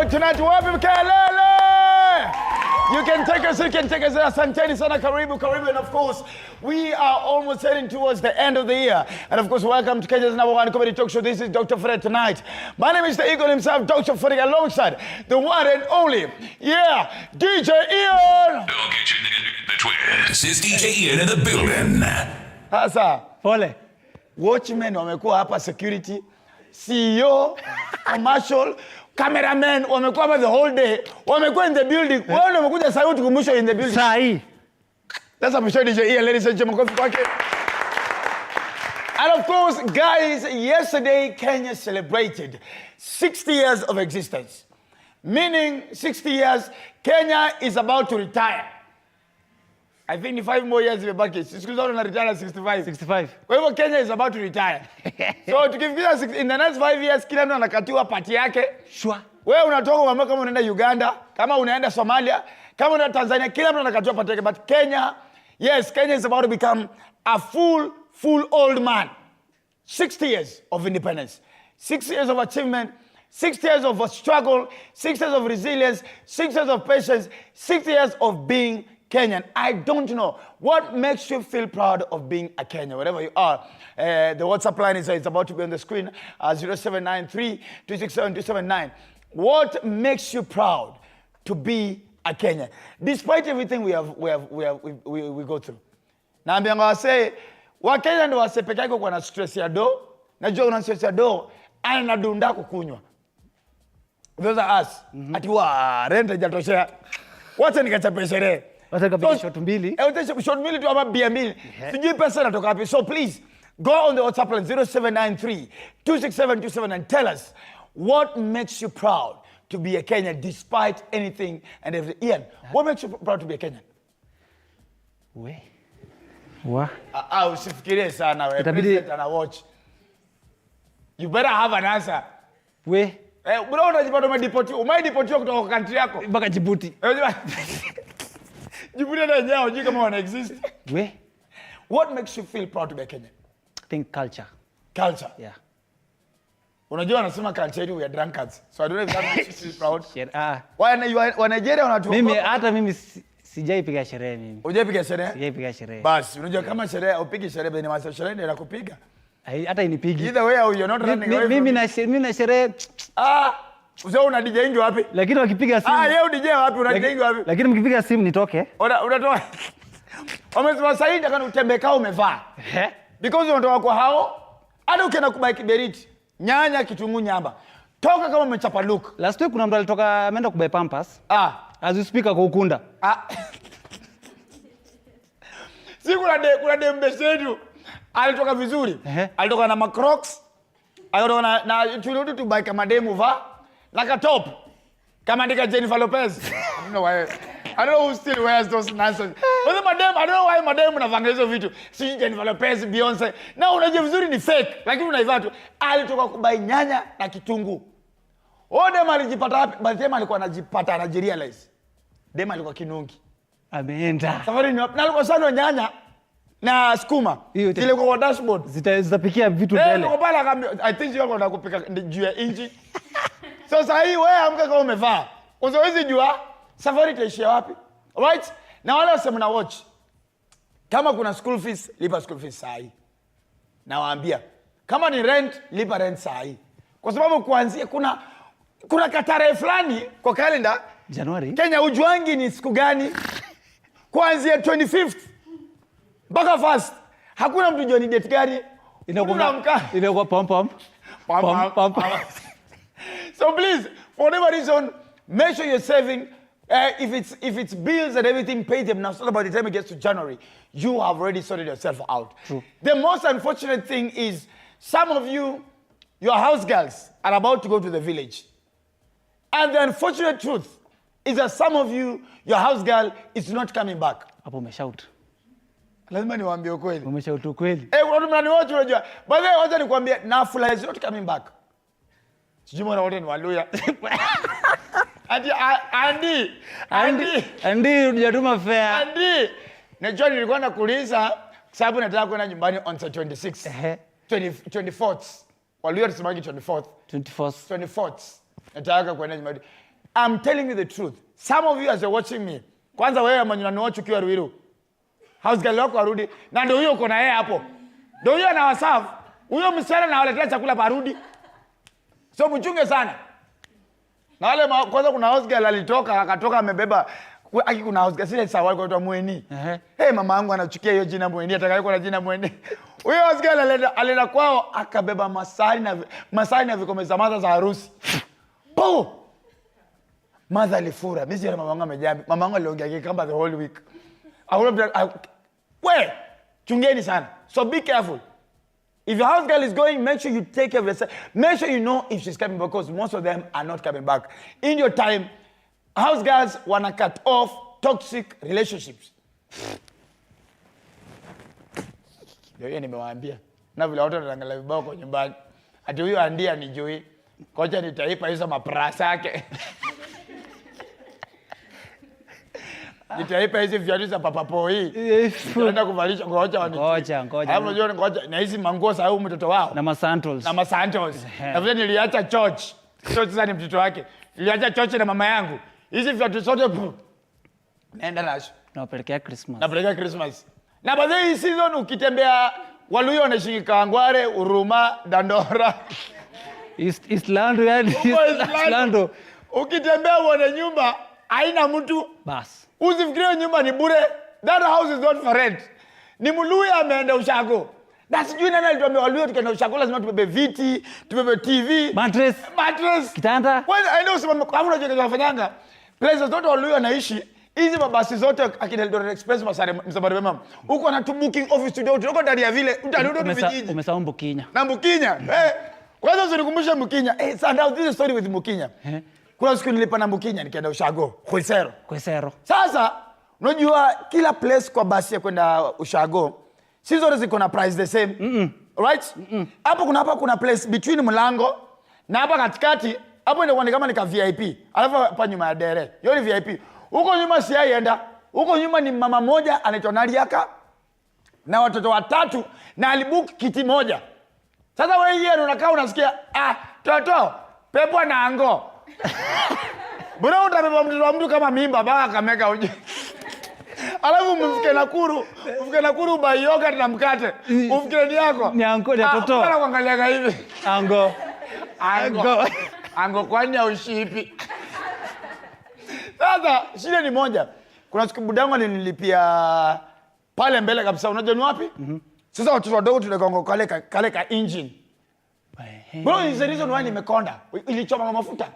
Tonight, you can take us, Asanteni sana, karibu. And of course, we are almost heading towards the end of the year. And of course, welcome to Kenya's #1 comedy talk show. This is Dr. Fred tonight. My name is the Eagle himself, Dr. Fred, alongside the one and only, DJ Ian. Don't get you the twist. It's DJ Ian in the building. Hasa. Pole. Watchmen wamekuwa hapa, security, CEO, commercial, cameraman wamekuwa hapa the whole day. Wamekuwa in the building. Wao ndio wamekuja sasa tukumbusha in the building. Sahi. Let's appreciate DJ Ian, ladies and gentlemen. And of course, guys, yesterday Kenya celebrated 60 years of existence. Meaning 60 years, Kenya is about to retire. I think 5 more years imebaki. Siku zote na retire 65. 65. Kwa hivyo Kenya is about to retire. So tukifikia in the next 5 years kila mtu anakatiwa pati yake. Shwa. Wewe unatoka uamua kama unaenda Uganda, kama unaenda Somalia, kama unaenda Tanzania, kila mtu anakatiwa pati yake. But Kenya, yes, Kenya is about to become a full old man. 60 years of independence, 60 years of achievement, 60 years of struggle, 60 years of resilience, 60 years of patience, 60 years of being Kenyan. I don't know what makes you feel proud of being a Kenyan, wherever you are. The WhatsApp line is about to be on the screen, 0793-267-279. What makes you proud to be a Kenyan, despite everything we go through? Naambia wase wa Kenya ndio wase peke yake kwa na stress ya do. Najua una stress ya do, anadunda kukunywa. Those are us. Ati wa rent hajatoshea. Wacha nikachape sherehe. Wacha kapige shot mbili. Shot mbili tu ama bia mbili. Sijui pesa inatoka wapi. So please go on the WhatsApp line 0793-267-279 and tell us what makes you proud to be a Kenyan despite anything and everything. Ian, what makes you proud to be a Kenyan? Usifikirie sana wewe. President ana watch. You better have an answer. Bro, unajipata umedeportiwa kutoka country yako mpaka Djibouti. Djibouti ndio yenyewe hujui kama wana exist. What makes you feel proud to be a Kenyan? I think culture. Culture? Yeah. Unajua wanasema culture yetu we are drunkards. So I don't know if that makes you feel proud. Wa Nigeria wanatu. Mimi sijaipiga sherehe mimi. Hujaipiga sherehe? Sijaipiga sherehe. Basi unajua kama sherehe upige sherehe bali ni sherehe ndio inakupiga. Hata inipigi. Either way you're not running away. Mimi na sherehe. Usio una DJ ingi wapi? Lakini wakipiga simu. Yeye DJ wapi? Una DJ ingi wapi? Lakini mkipiga simu nitoke. Unatoa. Wamesema saidi kana utembeka umevaa. Because unatoka kwa hao. Hata ukienda kubai kiberiti, nyanya, kitunguu, nyamba. Toka kama umechapa look. Last week kuna mtu alitoka ameenda kubai Pampers. As you speak kwa Ukunda. Si kuna dembe zetu. Alitoka vizuri. Alitoka na Macrocs. Alitoka na tulirudi tu buy kama demu va. Na ka top. Kama ndika Jennifer Lopez. I don't know why. I don't know who still wears those nonsense. But the madam, I don't know why madam unavanga hizo vitu. Si Jennifer Lopez, Beyonce. Na unajua vizuri ni fake. Lakini unaivaa tu. Alitoka kubai nyanya na kitunguu. Dem alijipata wapi? But dem alikuwa anajipata anajirealize. Dem alikuwa kinungi. Ameenda. Safari ni na alikuwa sana nyanya na skuma. Ile kwa dashboard. Zitapikia vitu mbele. Kwa pala akamwambia I think you're going to kupika juu ya inji. So sasa hii wewe amka kama umevaa. Usiwezi jua safari itaishia wapi. Right? Na wale wasema na watch. Kama kuna school fees, lipa school fees sahi. Na waambia kama ni rent, lipa rent sahi. Kwa sababu kuanzia kuna katarehe fulani kwa kalenda Januari. Kenya ujuangi ni siku gani? Kuanzia 25th mpaka 1st. Hakuna mtu jua ni date gani. Inakuwa pom. So please, for whatever reason, make sure you're saving. If it's bills and everything, pay them now. So by the time it gets to January, you have already sorted yourself out. True. The most unfortunate thing is some of you, your house girls, are about to go to the village. And the unfortunate truth is that some of you, your house girl, is not coming back. Hapo umeshout. Lazima niwaambie ukweli. Umeshout ukweli. Watu mnani wote unajua. By the way, wacha nikwambie Nafula is not coming back. Sijui mbona wote ni Waluya. Andy unajatuma fare. Andy. Najua nilikuwa nakuuliza sababu nataka kwenda nyumbani on the 26th. 24th. Waluya tusemangi 24th. 24th. Nataka kwenda nyumbani. I'm telling you the truth. Some of you as you're watching me, kwanza wewe mwenye unaniwatch ukiwa Ruiru, house girl wako arudi, na ndio huyo uko na yeye hapo. Ndio huyo anawaserve. Huyo msichana anawaletea chakula parudi. So mchunge sana. Na wale kwanza kuna house girl alitoka akatoka amebeba kuna house girl sile sawa kwa Mweni. Hey, mama yangu anachukia hiyo jina Mweni, atakayekuwa na jina Mweni. Huyo house girl alenda kwao akabeba masani na vikombe za maza za harusi. Po! Maza alifura. Mimi sio mama yangu amejambi. Mama yangu aliongea kamba the whole week. We, chungeni sana. So be careful. If your house girl is going, make sure you take care of yourself. Make sure you know if she's coming back, because most of them are not coming back. In your time, house girls wanna cut off toxic relationships. Ndio nimewaambia. Na vile watu wanaangalia vibao kwa nyumbani. Ati huyo andia nijui. Kocha nitaipa hizo maprasa yake. Nitaipa hizi viatu za papapoi. Tunaenda kuvalisha ngoja wani. Ngoja. Hapo unajua ngoja na hizi manguo za huyu mtoto wao. Na masantos. Na vile niliacha church. Church sasa ni mtoto wake. Niliacha church na mama yangu. Hizi viatu zote naenda nazo. Napelekea Christmas. Na baadaye hii season ukitembea Waluyo wanashingi Kangware, Uruma, Dandora. Islando yani. Islando. Ukitembea uone nyumba haina mtu. Bas. Usifikirie nyumba ni bure. That house is not for rent. Ni Mluya ameenda ushago. Na sijui nani alituambia Waluyo tukaenda ushago lazima tubebe viti, tubebe TV, mattress, kitanda. I know some kama unajua kinafanyanga. Places zote Waluyo anaishi, hizi mabasi zote akina Eldoret Express msafari mama. Huko na booking office studio, tuko ndani ya vile utarudi tu vijiji. Umesahau Mbukinya. Na Mbukinya. Kwanza usinikumbushe Mbukinya. So now this is a story with Mbukinya. Kuna siku nilipa na Mbukinya nikaenda ushago, Kwesero. Sasa unajua kila place kwa basi ya kwenda ushago, si zote ziko na price the same. Right? Hapo kuna place between mlango na hapa katikati, hapo ndio kama ni ka VIP. Alafu hapa nyuma ya dere. Hiyo ni VIP. Huko nyuma si aienda. Huko nyuma ni mama moja anaitwa Naliaka na watoto watatu na alibook kiti moja. Sasa wewe yeye unakaa unasikia toto pepo na ango. Bora utabeba mtoto wa mtu kama mimba baba akameka uje. Alafu mfike Nakuru buy yogurt na mkate. Ufikire ni yako. Ni ango ya toto. Bora kuangalia hivi. Ango kwani ushipi. Sasa shida ni moja. Kuna siku budangu alinilipia pale mbele kabisa. Unajua ni wapi? Sasa watoto wadogo tunagonga kale ka engine. Bro, is the reason why nimekonda. Ilichoma mafuta.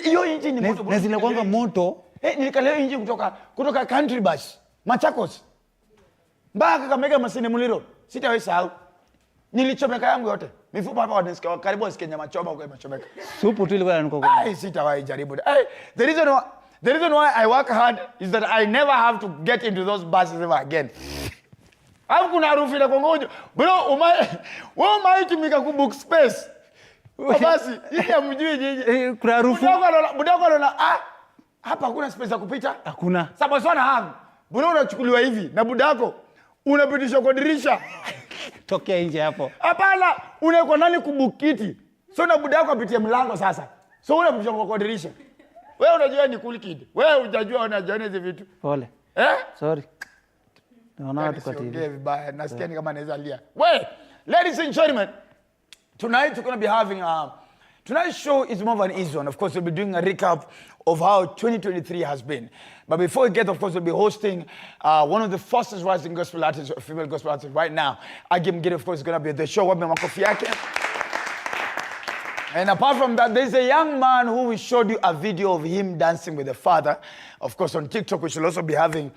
Hiyo engine ni moto. Na zinakuanga moto. Nilikaleo engine kutoka country bus. Machakos. Mpaka Kakamega Masine Muliro. Sitawahi sahau. Nilichomeka yangu yote. Mifupa hapa wanasikia karibu wasikie nyama choma huko imechomeka. Supu tu ilikuwa inanuka. Sitawahi jaribu. The reason why I work hard is that I never have to get into those buses ever again. Hapo kuna harufu ile kongojo. Bro, wewe tumika ku book space. Basi, hii mjui nyinyi. Kuna harufu. Budako anaona hapa hakuna space ya kupita. Hakuna. Sababu sana hang. Bro unachukuliwa hivi na budako unapitishwa kwa dirisha. Tokea nje hapo. Hapana, unaiko nani kubukiti. So na budako apitie mlango sasa. So unapitishwa kwa dirisha. Wewe unajua ni cool kid. Wewe hujajua unajua hizi vitu. Pole. Sorry. Naona watu kwa TV. Ndio vibaya. Nasikia ni kama naweza lia. Well, ladies and gentlemen, tonight we're going to be having tonight's show is more of an easy one. Of course, we'll be doing a recap of how 2023 has been. But before we get, of course, we'll be hosting one of the fastest rising gospel artists, female gospel artists right now. Agim Gid, of course, is going to be at the show. And apart from that, there's a young man who we showed you a video of him dancing with the father. Of course, on TikTok, we shall also be having,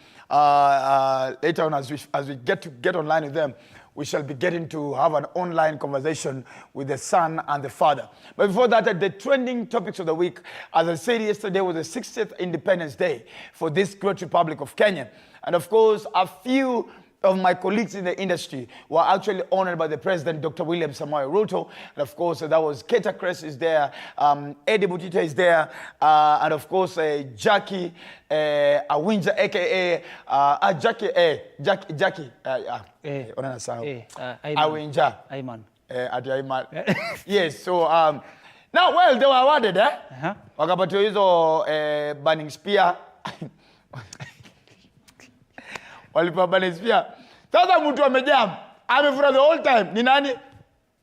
later on as we get online with them, we shall be getting to have an online conversation with the son and the father. But before that, the trending topics of the week, as I said yesterday, was the 60th Independence Day for this great Republic of Kenya. And of course, a few of my colleagues in the industry were actually honored by the President, Dr. William Samoei Ruto. And of course, that was Keta Cress is there, Eddie Butita is there, and of course, Jackie Awinja, a.k.a. Jackie, Awinja. Ayman. Yes, so, Now, well, they were awarded, wakapatiwa hizo burning spear. Walipewa burning spear. Sasa mtu amejam, amefura the whole time. Ni nani?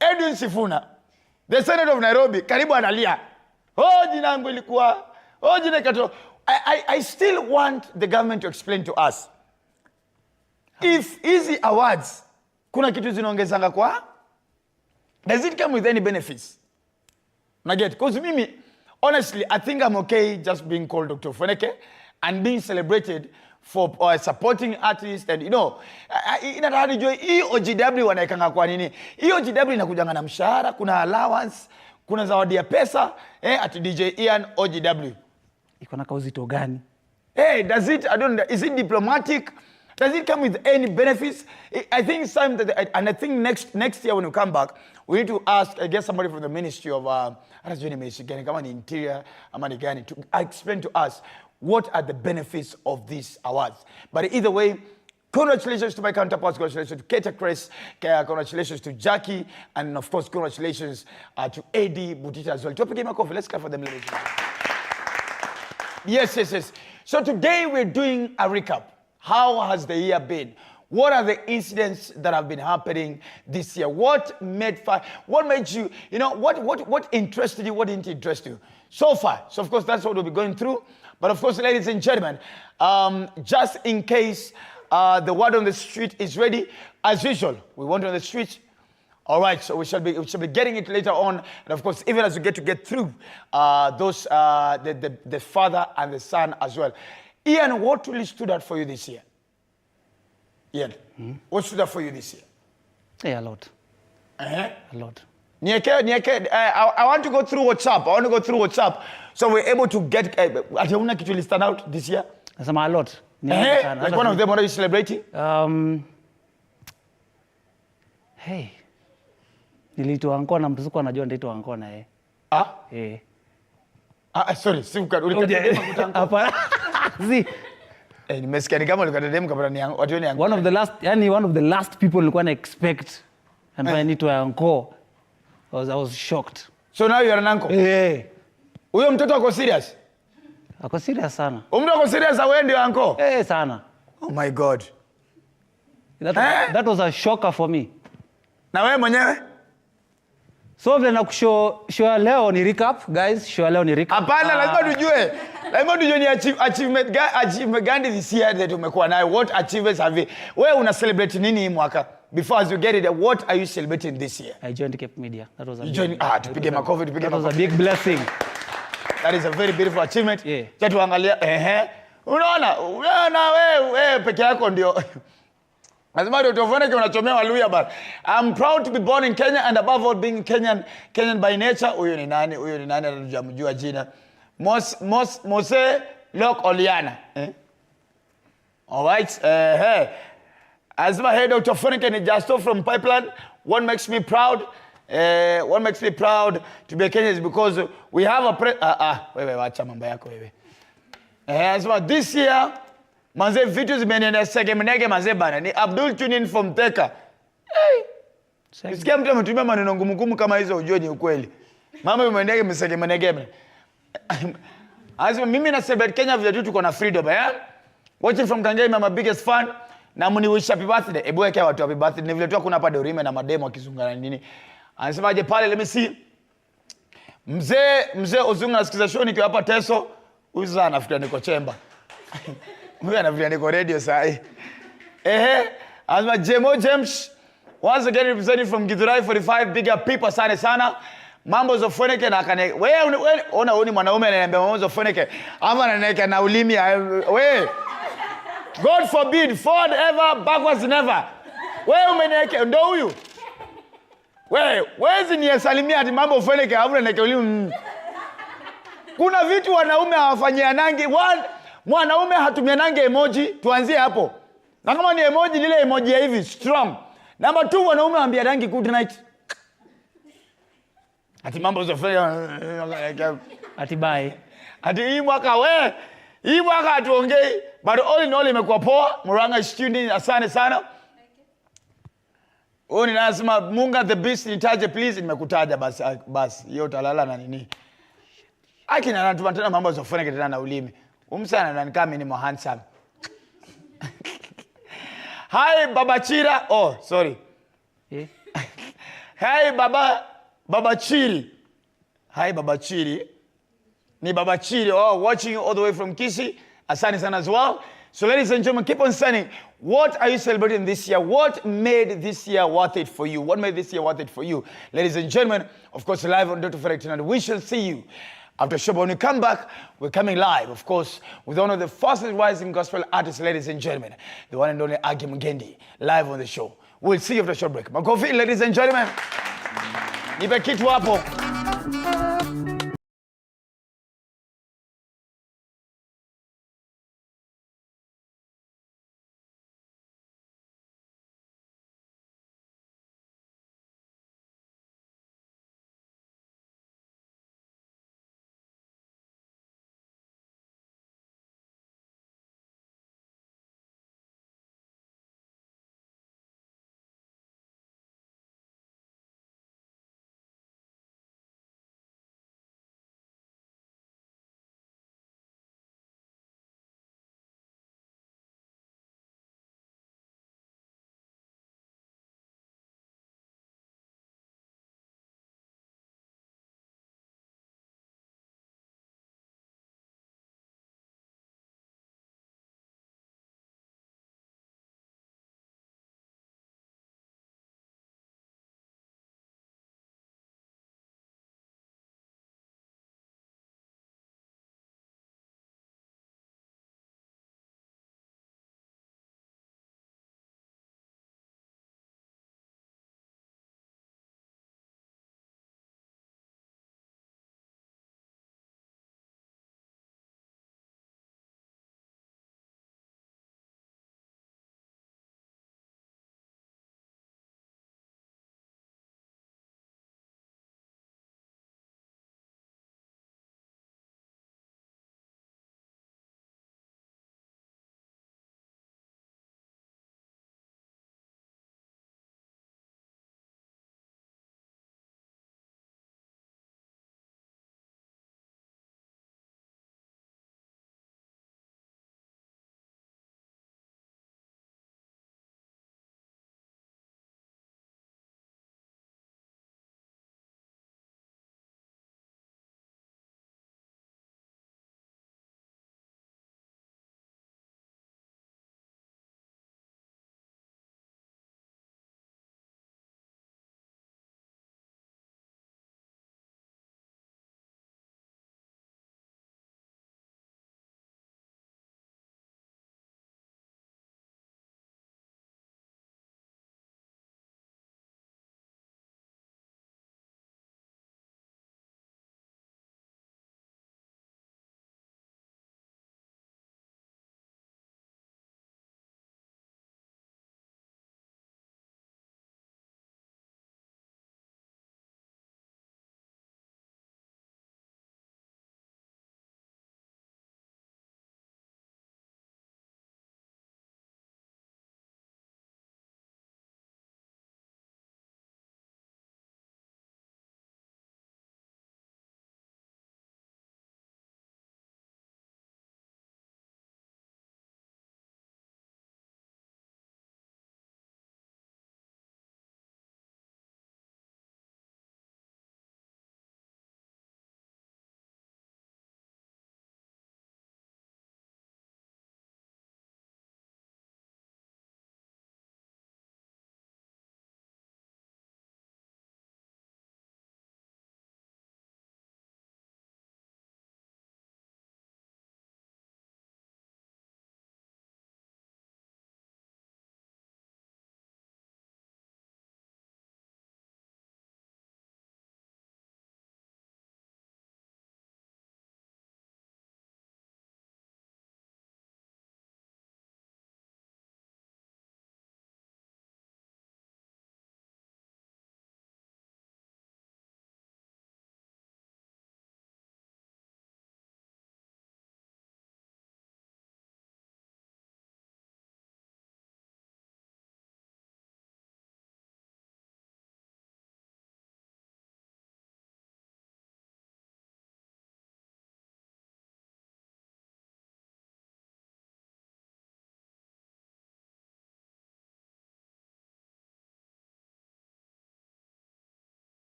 Edwin Sifuna, the Senator of Nairobi, karibu analia. Jina yangu ilikuwa, jina ikato. I still want the government to explain to us. If easy awards, kuna kitu zinaongezanga kwa? Does it come with any benefits? Naget, because mimi, honestly, I think I'm okay just being called Dr. OFWENEKE and being celebrated for supporting artists and, you know, inataka nijue hii OGW wanaekanga kwa nini? Hii OGW inakujanga na mshahara, kuna allowance, kuna zawadi ya pesa, at DJ Ian OGW. Iko na kauzito gani? Does it, is it diplomatic? Does it come with any benefits? I think some that, and I think next year when we come back, we need to ask, I guess, somebody from the Ministry of Interior, to explain to us what are the benefits of these awards. But either way, congratulations to my counterparts, congratulations to Keta Chris, congratulations to Jackie, and of course, congratulations to Eddie Butita as well. Topic game of coffee. Let's clap for them, ladies. Yes. So today we're doing a recap. How has the year been? What are the incidents that have been happening this year? What made you, what interested you, what didn't interest you so far? So of course, that's what we'll be going through. But of course, ladies and gentlemen, just in case the word on the street is ready, as usual, we want on the street. All right, so we shall be getting it later on, and of course, even as we get through those the father and the son as well. Ian, what really stood out for you this year? Ian, what stood out for you this year? A lot. A lot. I want to go through WhatsApp. So we're able to get. Atauna kitu stand out this year? Nasema a lot. Like one of them, what are you celebrating? Hey. Niliitwa Ankona, mtusuko anajua ndaitwa Ankona sorry, si ulikatadema kutango. Hapana. Si. Nimesikia ni kama ulikatadema kapata ni watu ni one of the last people nilikuwa na expect and when it was uncle. I was shocked. So now you are an uncle? Huyo mtoto ako serious? Ako serious sana. Mtu ako serious awe ndio uncle? Sana. Oh my God. That was a shocker for me. Na wewe mwenyewe? So vile na show leo ni recap, guys. Show leo ni recap. Hapana, lazima tujue. Lazima tujue ni achievement gani this year that umekuwa nayo. What achievements have you? Wewe una celebrate nini hii mwaka? Before as you get it, what are you celebrating this year? I joined Cape Media. That was a tupige makofi, that was a big blessing. That is a very beautiful achievement. Yeah. Tuangalia unaona wewe peke yako ndio. Lazima Dr. OFWENEKE unachomea Waluya bana. I'm proud to be born in Kenya and above all being Kenyan by nature. Huyo ni nani? Anajua jina. Mose Lok Oliana. All right. As my head Dr. OFWENEKE ni Justo from Pipeline. What makes me proud to be a Kenyan is because we have a wewe wacha mambo yako wewe. As this year manze vitu zimenenda segemenege manze bana ni Abdul Tunin from Theka. Sikia mtu ametumia maneno ngumu kama hizo ujue ni ukweli. Mama umenege msegemenege. Azima mimi na celebrate Kenya vile tu tuko na freedom Watching from Kangei, I'm my biggest fan. Na muni wish happy birthday. Ebu weke watu happy birthday. Ni vile tu kuna hapa Dorime na mademo wakizungana nini. Anasema aje pale, let me see. Mzee Ozunga nasikiza show nikiwa hapa Teso. Huyu sasa anafikiria niko chemba. Huyu anafikiria niko radio saa hii. Anasema Jemo James once again representing from Githurai 45, bigger people sana. Mambo za OFWENEKE na kane. Wewe ona uni mwanaume ananiambia mambo za OFWENEKE. Ama ananiweka na ulimi wewe. God forbid, forward ever, backwards never. Wewe umeniweka ndo huyu. Wewe ni salimia ati mambo OFWENEKE hapo na ulimi. Kuna vitu wanaume hawafanyianangi. Mwanaume hatumianangi emoji, tuanzie hapo. Na kama ni emoji lile emoji ya hivi strong. Number 2, wanaume waambia rangi good night. Ati mambo za OFWENEKE ati bye. Ati hii mwaka hatuongei, but all in all imekuwa poa. Muranga student asante sana. Huyu ni lazima Munga the Beast nitaje please, nimekutaja basi. Hiyo talala na nini? Akina anatuma tena mambo za Ofweneke tena na ulimi. Umsana ananika mimi ni mo handsome. Hi Baba Chira. Oh, sorry. Hi Baba Chiri. Hi Baba Chiri. Ni Baba Chiri. Oh, watching you all the way from Kisii. Asante sana as well. So ladies and gentlemen, keep on sending. What are you celebrating this year? What made this year worth it for you? What made this year worth it for you? Ladies and gentlemen, of course, live on Dr. Ferret tonight. We shall see you after show. But when we come back, we're coming live, of course, with one of the fastest rising gospel artists, ladies and gentlemen, the one and only Agi Mugendi, live on the show. We'll see you after short break. Makofi, ladies and gentlemen. Nipe kitu hapo.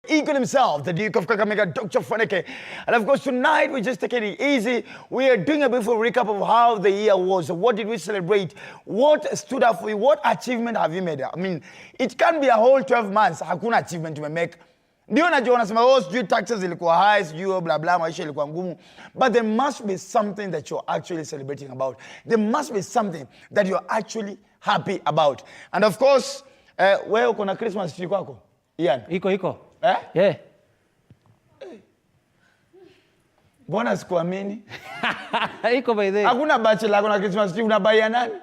Eagle himself, the Duke of Kakamega, Dr. OFWENEKE. And of course, tonight we're just taking it easy. We are doing a beautiful recap of how the year was. What did we celebrate? What stood out for you? What achievement have you made? I mean, it can be a whole 12 months. Hakuna achievement you make. Ndio najua unasema oh sijui taxes zilikuwa high, sijui blah blah, maisha ilikuwa ngumu. But there must be something that you're actually celebrating about. There must be something that you're actually happy about. And of course, wewe uko na Christmas tree kwako? Ian. Iko. Eh? Yeah. Mbona sikuamini? Iko by the way. Hakuna bachelor kuna Christmas tree unabaia nani?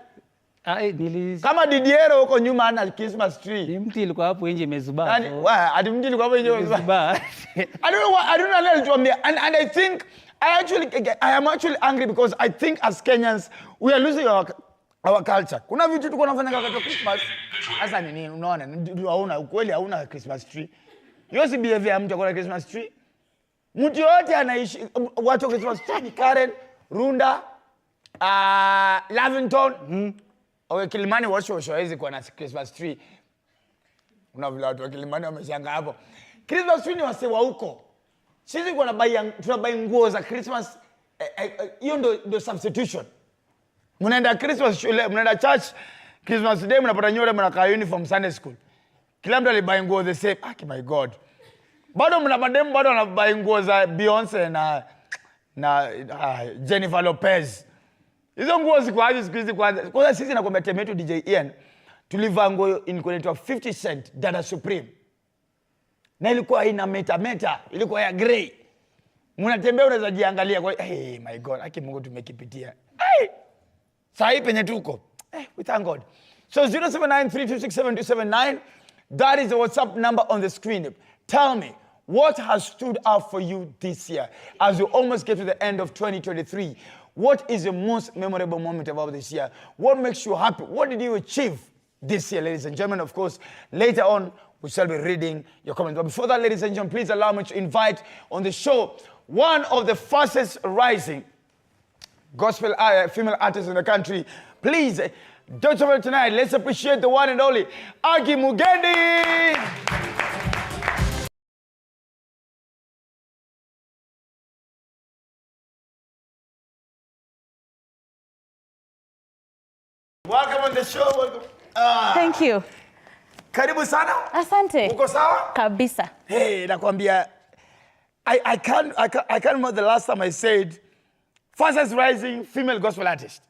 Kama Didiero huko nyuma ana Christmas tree. Ni mti ilikuwa hapo nje imezubaa. Yaani, ati mti ilikuwa hapo nje imezubaa. I don't know alituambia and I think I am actually angry because I think as Kenyans we are losing our culture. Kuna vitu tuko tunafanya wakati wa Christmas. Sasa nini unaona? Hauna ukweli hauna Christmas tree. Yosi behavior ya mtu akona Christmas tree. Mtu yote anaishi watu wa Christmas tree ni Karen, Runda, Lavington. Au Kilimani washo hawezi kuwa na Christmas tree. Una vile watu wa Kilimani wameshanga hapo. Christmas tree ni wasewa huko. Sisi tunabai nguo za Christmas, hiyo ndo substitution. Mnaenda Christmas shule, mnaenda church, Christmas day mnapata nyote mnakaa uniform Sunday school. Kila mtu alibai nguo the same. My God. Bado mnamademu bado wanabai nguo za Beyonce na Jennifer Lopez. Hizo nguo ziko aje siku hizi kwanza? Kwanza sisi na kwa temetu DJ Ian tulivaa nguo inaitwa 50 Cent Dada Supreme. Na ilikuwa ina meta, ilikuwa ya grey. Mnatembea unaweza jiangalia kwa my God, haki Mungu tumekipitia. Sasa hii penye tuko. We thank God. So 0793267279, that is the WhatsApp number on the screen. Tell me, what has stood out for you this year? As we almost get to the end of 2023, what is the most memorable moment about this year? What makes you happy? What did you achieve this year, ladies and gentlemen? Of course, later on, we shall be reading your comments. But before that, ladies and gentlemen, please allow me to invite on the show one of the fastest rising gospel female artists in the country. Please, don't over tonight. Let's appreciate the one and only Agi Mugendi. Welcome on the show. Welcome. Thank you. Karibu sana. Asante. Uko sawa? Kabisa. Hey, nakwambia, I can't remember the last time I said fastest rising female gospel artist.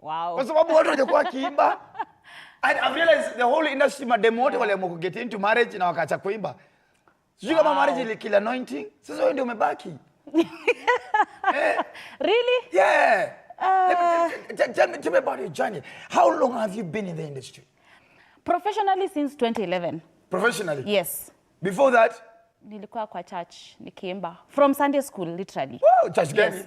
Wow. Kwa sababu watu wajakuwa kiimba. I've realized the whole industry mademo wote wale wamo get into marriage na wakaacha kuimba. Sijui kama marriage ile kila anointing. Sasa wewe ndio umebaki. Really? Yeah. Tell me about your journey. How long have you been in the industry? Professionally since 2011. Professionally? Yes. Before that? Nilikuwa kwa church, nikiimba. From Sunday school, literally. Wow, church gani? Yes.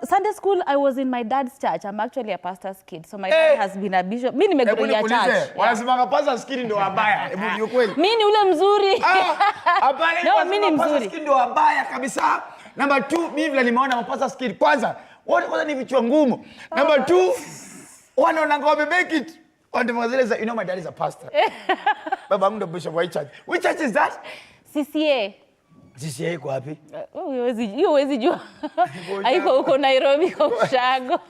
Sunday school, I was in my dad's church. I'm actually a pastor's kid. So my dad has been a bishop. Mimi nimegrow church. Wanasema pastor's kid ndio wabaya. Hebu ni kweli. Mimi ni ule mzuri. Hapana, no, mimi ni mzuri. Pastor's kid ndio wabaya kabisa. Number 2, mimi vile nimeona pastor's kid kwanza. Kwanza ni vichwa ngumu. Number 2, wanaona ngao make it. You know my dad is a pastor. Baba yangu ndio bishop wa church. Which church is that? CCA. CCA iko wapi? Huwezi jua. Haiko huko Nairobi kwa Ushago.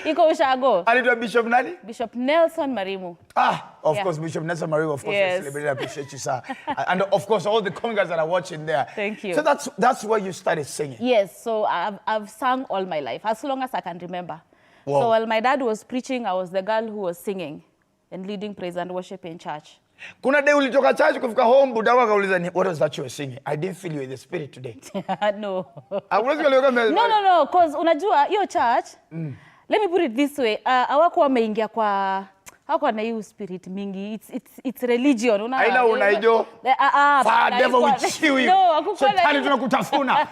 Iko Ushago. Anaitwa Bishop nani? Bishop Nelson Marimu. Of course, Bishop Nelson Marimu, of course, yes. I celebrate, I appreciate you, sir. And of course, all the congregants that are watching there. Thank you. So that's where you started singing? Yes, so I've sung all my life, as long as I can remember. Wow. So while my dad was preaching, I was the girl who was singing and leading praise and worship in church. Kuna day ulitoka church kufika home, buda wako akauliza what was that you were singing? I didn't feel you in the spirit today. No. No, because unajua hiyo church, let me put it this way, hawako wameingia kwa Hakuwa na hiyo spirit mingi. It's religion. Haina unaijo. Fire devil will chew you. No, Shetani tunakutafuna.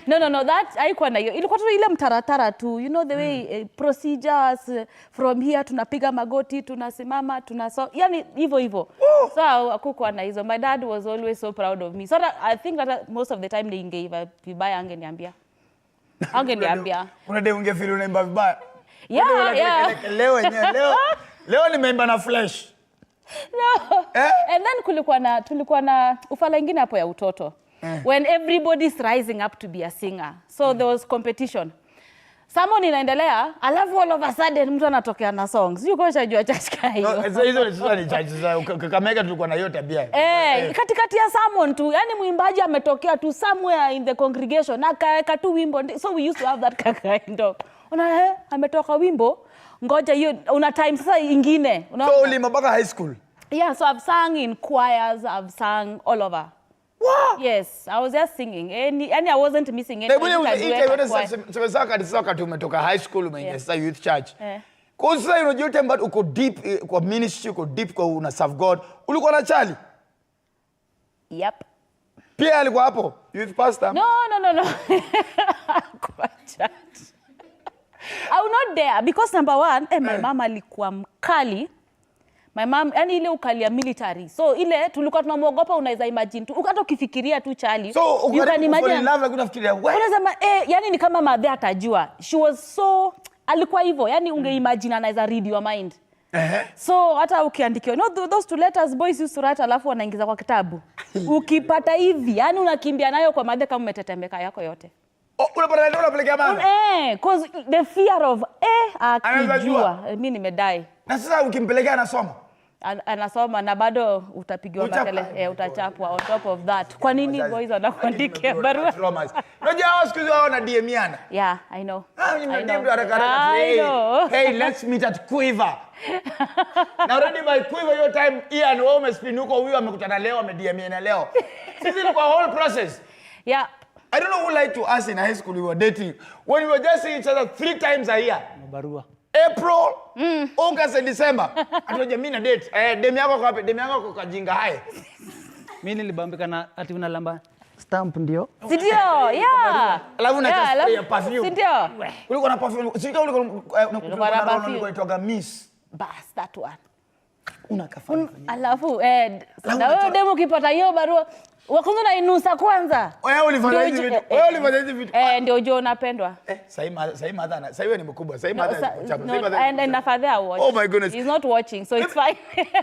No, that haikuwa na hiyo. Ilikuwa tu ile mtaratara tu. You know the way procedures from here tunapiga magoti, tunasimama, yani hivyo. So hakukuwa na hizo. My dad was always so proud of me. So I think that most of the time ningeiva vibaya angeniambia. Kuna day ungefeel unaimba vibaya. Yeah. Leo nimeimba na flesh. No. And then tulikuwa na ufala ingine hapo ya utoto. When everybody's rising up to be a singer. So there was competition. Someone inaendelea, alafu all of a sudden mtu anatokea na songs. Yuko unajua chachika hiyo. Hizo ni chaches. Kakamega tulikuwa na hiyo tabia. Katikati ya someone tu, yani mwimbaji ametokea tu somewhere in the congregation na kaeka tu wimbo. So we used to have that kind of. Ametoka wimbo. Ngoja hiyo una time sasa ingine. So ulimabaka high school? Yeah, so I've sung in choirs, I've sung all over. Wow. Yes, I was just singing. And I wasn't missing anything. Wakati umetoka high school umeingia sasa youth church. Kwa sasa unajua temba uko deep kwa ministry, uko deep kwa una serve God. Ulikuwa na Charlie? Yep. Pia alikuwa hapo youth pastor? No. Kwa church. I was not there because number one, my mom alikuwa mkali. My mom, yani ile ukali ya military. So ile tulikuwa tunamuogopa, unaweza imagine tu. Hata ukifikiria tu Charlie. So ukaribu fall in love lakini unafikiria wewe. Unasema yani ni kama madhe atajua. She was so alikuwa hivyo. Yani ungeimagine anaweza read your mind. So hata ukiandikiwa, those two letters boys used to write alafu wanaingiza kwa kitabu. Ukipata hivi, yani unakimbia nayo kwa madhe kama umetetemeka yako yote. Unapata ndio unapelekea mama? Cause the fear of akijua mimi nimedai. Na sasa ukimpelekea anasoma? Anasoma na bado utapigiwa bakele, utachapwa on top of that. Kwa nini boys wanakuandikia barua? Unajua hao siku hizo wana DMiana. Yeah, I know. I know. Hey, let's meet at Quiver. Na already by Quiver your time Ian wewe umespinuko huyu amekutana leo amedmiana leo. Sisi ni kwa whole process. Yeah. I don't know who lied to us in high school we were dating. When we were just seeing each other 3 times a year. Barua. April, August and December. Atoje mimi na date. Demu yako kwa wapi? Demu yako kwa Kajinga hai. Mimi nilibambika na ati unalamba stamp ndio. Ndio, yeah. Alafu na ya perfume. Ndio. Ulikuwa na perfume. Sika ulikuwa na Miss. Bas, that one. Unakafanya. Alafu na wewe demu ukipata hiyo barua wakundu na inusa kwanza. Wewe ulifanya hivi vitu. Ndio jo unapendwa. Sasa wewe ni mkubwa. And my father watch. Oh my goodness. He's not watching, so it's fine.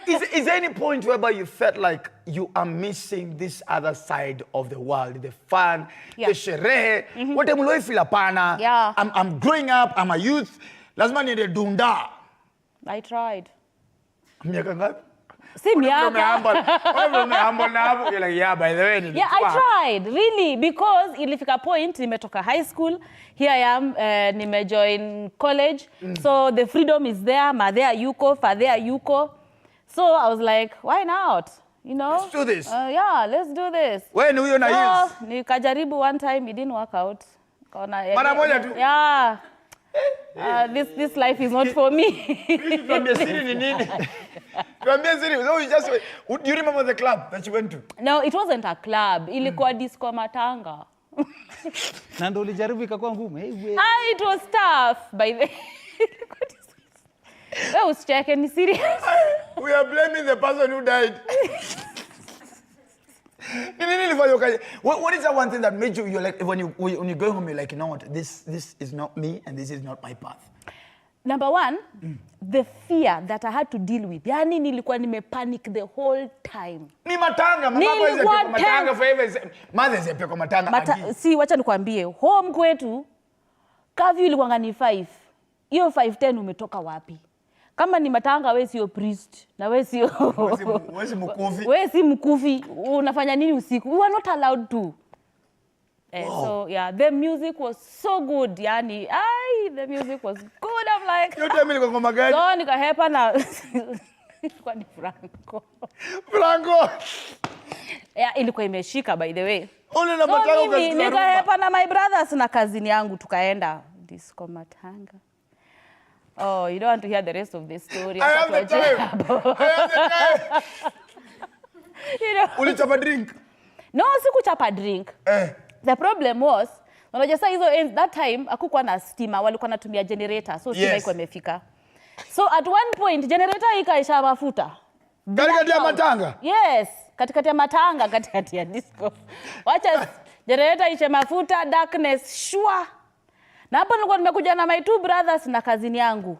Is there any point whereby you felt like you are missing this other side of the world, the fun, the sherehe? What mloi feel hapana? Yeah. I'm growing up, I'm a youth. Lazima niende dunda. I tried. Miaka ngapi? Si miaka. You're like, yeah, by the way. Yeah, I tried, really, because ilifika point, nimetoka high school, here I am, nimejoin college, so the freedom is there, madhea yuko, fadhea yuko. So I was like, why not? You know? Let's do this. Yeah, let's do this. When huyo na heels? Nikajaribu one time, it didn't work out. Mara moja tu? Yeah. This life is not for me. Tuambie siri ni nini? Tuambie siri. So do you remember the club that you went to? No, it wasn't a club. Ilikuwa disco matanga. Na ndo ulijaribu ikakuwa ngumu. It was tough by the Wewe usicheke ni serious. We are blaming the person who died. What is that one thing that made you're like when you go home you're like, you know what, this is not me and this is not my path? Number one, the fear that I had to deal with. Yani nilikuwa nimepanic the whole time. Ni matanga, matanga forever. Mother zepe kwa matanga. Si wacha nikwambie, home kwetu curfew ilikuwa ni 5. Hiyo 5:10 umetoka wapi? Kama ni matanga wewe sio priest na wewe sio wewe si mkufi. Wewe si mkufi, unafanya nini usiku? We were not allowed to. So yeah, the music was so good. Yani, the music was good. I'm like, you tell me kwa ngoma gani? So nikahepa na ilikuwa ni Franco. Franco. Yeah, ilikuwa imeshika by the way. Ole na matanga nikahepa na my brothers na cousin yangu tukaenda disco matanga. Oh, you don't want to hear the rest of the story. I have the time. I have the time. You know. Ulichapa drink? No, sikuchapa drink. The problem was, unajua saa hizo that time hakukuwa na stima, walikuwa natumia generator, so stima iko imefika. So at one point generator ikaisha mafuta. Katikati ya matanga? Yes, katikati ya matanga, katikati ya disco. Wacha generator ishe mafuta, darkness, sure. Na hapo nilikuwa nimekuja na my 2 brothers na kazini yangu.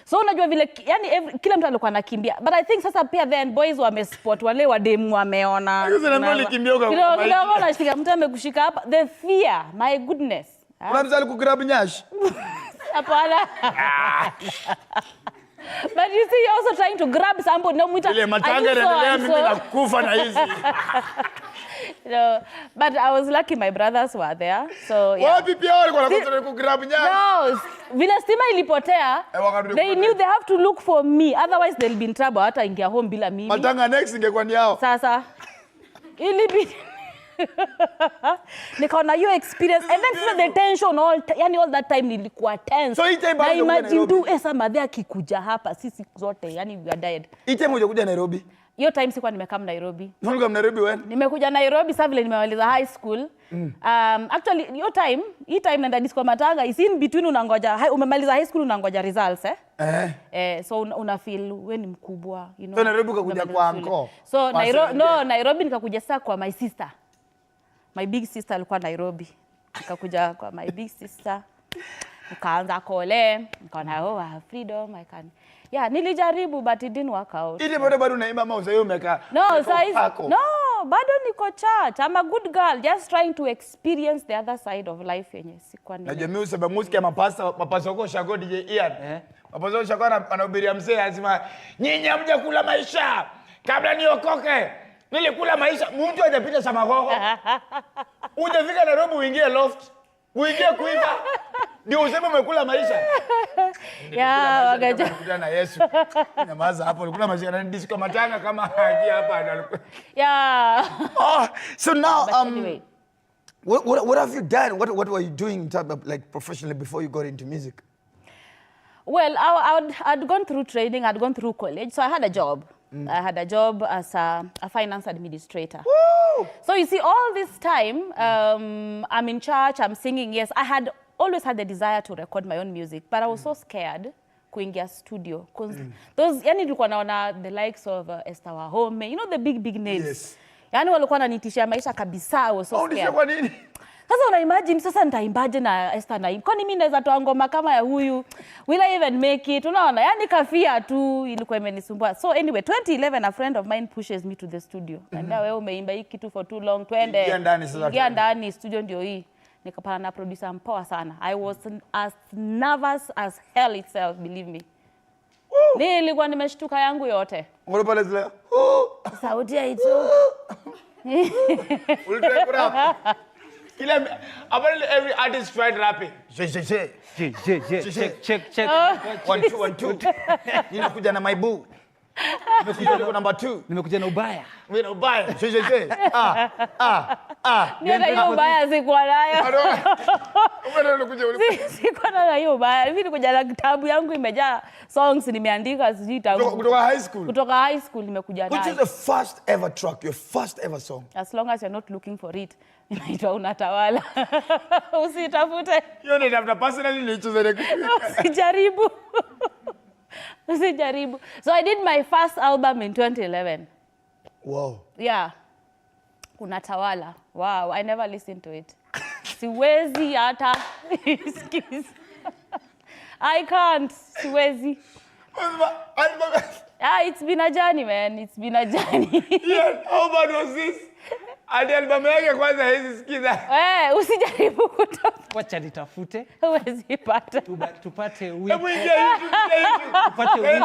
So unajua vile yani kila mtu alikuwa anakimbia. But I think sasa pia then boys wamespot wale wademu wameona. Sasa na mbona kimbia kwa kile unashika mtu amekushika hapa, the fear, my goodness. Kuna mtu alikugrab nyash? Hapana. But you see, you're also trying to grab somebody. No, ile matanga endelea mimi nakufa na hizi. No, but I was lucky my brothers were there. So yeah. Wapi pia walikuwa wanakuja kugrab nyash? No, vile stima ilipotea, they knew they have to look for me. Otherwise they'll be in trouble. Hata ingia home bila mimi. Matanga next ingekuwa ni hao. Sasa ilibidi nikaona you experience and then the tension all that time nilikuwa tense. So hii time na imagine tu Madhe akikuja hapa sisi zote yani we are dead. Hii time unakuja Nairobi? Hiyo time sikuwa nimekam Nairobi. Unalikuwa Nairobi wewe? Nimekuja Nairobi sasa vile nimemaliza high school. Actually hii time naenda disco matanga is in between unangoja umemaliza high school unangoja results so una feel wewe ni mkubwa, you know. So Nairobi ukakuja kwa uncle. So Nairobi nikakuja sasa kwa my sister. My big sister alikuwa Nairobi. Nikakuja kwa my big sister. Nikaanza kole, nikaona I have freedom, I can. Yeah, nilijaribu but it didn't work out. Ile bado unaimba ama usayo umeka? No, bado niko church. I'm a good girl, just trying to experience the other side of life yenye sikuwa nini. Na jamii usema muziki ya mapasa wako shago DJ Ian. Mapasa wako shago anahubiria mzee lazima nyinyi hamja kula maisha. Kabla niokoke nilikula maisha. Mtu hajapita Samagogo. Ujafika Nairobi uingie loft. Uingie kuiva. Ndio useme umekula maisha. Yeah, wakaja na Yesu. Nyamaza hapo ulikula maisha na disco matanga kama haji hapa. Yeah. Oh, so now anyway. What have you done? What were you doing in terms of, like, professionally before you got into music? Well, I'd gone through training, I'd gone through college, so I had a job. I had a job as a finance administrator. Woo! So you see, all this time, I'm in church, I'm singing. Yes, I had always had the desire to record my own music, but I was so scared kuingia studio. Because those, yani nilikuwa naona the likes of Esther Wahome, you know, the big names. Yes. Yani walikuwa wananitishia maisha kabisa, I was so scared. Kwa nini? Sasa una imagine sasa nitaimbaje na Esther na kwani mimi naweza toa ngoma kama ya huyu? Will I even make it? Unaona? Yani kafia tu ilikuwa imenisumbua. So anyway, 2011 a friend of mine pushes me to the studio. And wewe umeimba hii kitu for too long, twende. Ingia ndani studio ndio hii. Nikapata na producer mpoa sana. I was as nervous as hell itself, believe me. Nilikuwa nimeshtuka yangu yote. Ngoro pale zile. Sauti ya hicho. Ulitry kurap. Apparently every artist tried rapping. Check. 1 2 1 2. Ninakuja na my boo. Nimekuja number 2. Nimekuja na ubaya. Wewe na ubaya. Ndio hiyo ubaya sikuwa nayo. Wewe unakuja Sikuwa na hiyo ubaya. Hivi nikuja na kitabu yangu imejaa songs nimeandika sijui tangu. Kutoka high school. Kutoka high school nimekuja nayo. Which is the first ever track, your first ever song? As long as you're not looking for it. Inaitwa Unatawala. Usitafute. Hiyo ndio tafuta personally nilichoza. Usijaribu. Usijaribu. So I did my first album in 2011. Wow. Yeah. Unatawala. Wow, I never listened to it. Siwezi hata. I can't. Siwezi. It's been a journey, man. It's been a journey. Yeah, how bad was this? Adi album yake kwanza hizi sikiza. Usijaribu kutafuta. Wacha nitafute. Huwezi pata. Tupate wiki. Hebu ingia YouTube. Tupate wiki.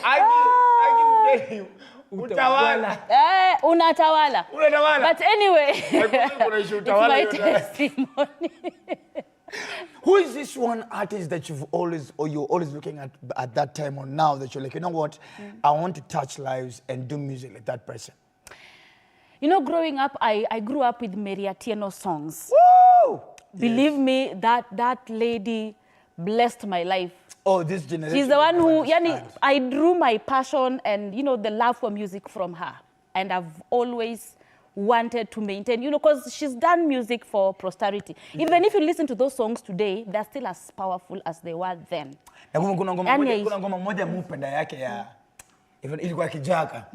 Agi Utawala. Unatawala. Unatawala. But anyway. It's my testimony. Who is this one artist that you're always looking at that time or now that you're like, you know what, I want to touch lives and do music like that person? You know, growing up, I grew up with Mary Atieno songs. Woo! Believe me, that lady blessed my life. Oh, this generation. She's the one who, I drew my passion and, the love for music from her. And I've always wanted to maintain, because she's done music for posterity. Even if you listen to those songs today, they're still as powerful as they were then. Na kuna ngoma moja mpenda yake ya ilikuwa kijaka.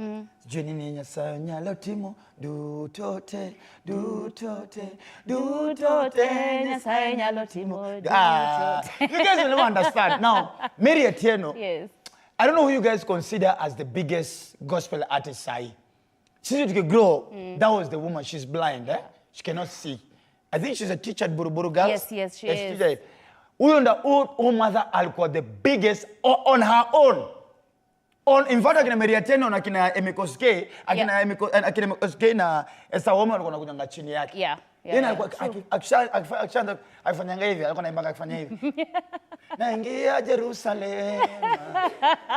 Sijui nini Nyasaye nyalo timo du tote Nyasaye nyalo timo you guys will never understand. Now, Mary Atieno. Yes. I don't know who you guys consider as the biggest gospel artist sai. Since you could grow, that was the woman. She's blind, eh? She cannot see. I think she's a teacher at Buruburu Girls. Yes, she is. Her mother alikuwa the biggest on her own. In fact, akina Mary Atieno na akina Emikoske, akina Emikoske na Esther Woman walikuwa wanakujanga chini yake. Yeah. Yeye alikuwa akishaanza akifanyanga hivi, alikuwa anaimba akifanya hivi. Naingia Jerusalem.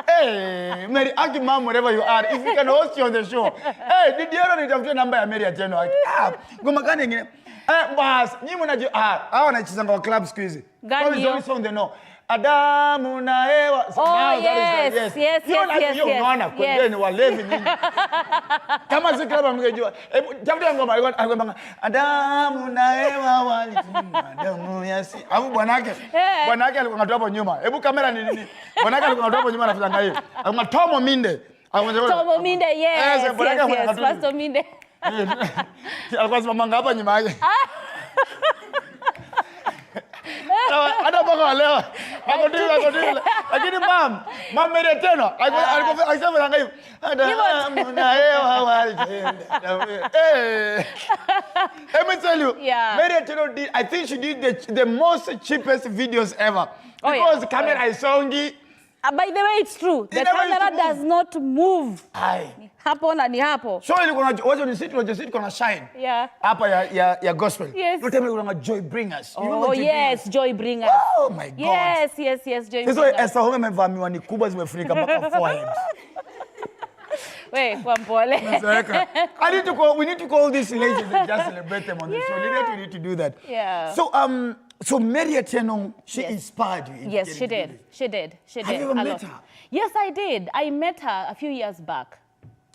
Hey, Mary, aki mom, wherever you are, if you can host you on the show. Hey, did you ever nitafutia namba ya Mary Atieno? Ngoma gani nyingine? Bas, nyinyi mnajua hao wanacheza kwa club siku hizi. Gani hiyo? Song they know. Adamu na Eva. Yes. Unaona kwendeni walevi nyinyi. Kama si club mngejua. Tafuta ngoma alikuwa Adamu na Eva walitumwa damu ya si. Hapo bwanake alikuwa anatoa hapo nyuma. Hebu kamera ni nini? Bwanake alikuwa anatoa hapo nyuma anafanya hivi. Alikuwa Tomo Minde. Tomo Minde, yes. Pastor Minde. Alikuwa simamanga hapa nyuma yake. Hata mpaka leo. Akodile. Lakini mom Mary Atieno alikuwa akisema hivi. Adamu na Eva walitenda. Let me tell you. Mary Atieno did, I think she did the most cheapest videos ever. Because camera is songi. By the way, it's true. The camera does not move. Hapo na ni hapo. So ilikuwa wacha ni sit kuna shine. Yeah. Hapa ya gospel. Yes. No time kuna Joy Bringers. Oh yes, Joy Bringers. Oh my God. Yes, Joy Bringers. So Esther Home amevaa miwani kubwa zimefunika mpaka forehead. Wait, kwa mpole. We need to call these ladies and just celebrate them on the show. We need to do that. Yeah. So Mary Atieno, she inspired you. Yes, she did. Have you ever met her? Yes, I did. I met her a few years back.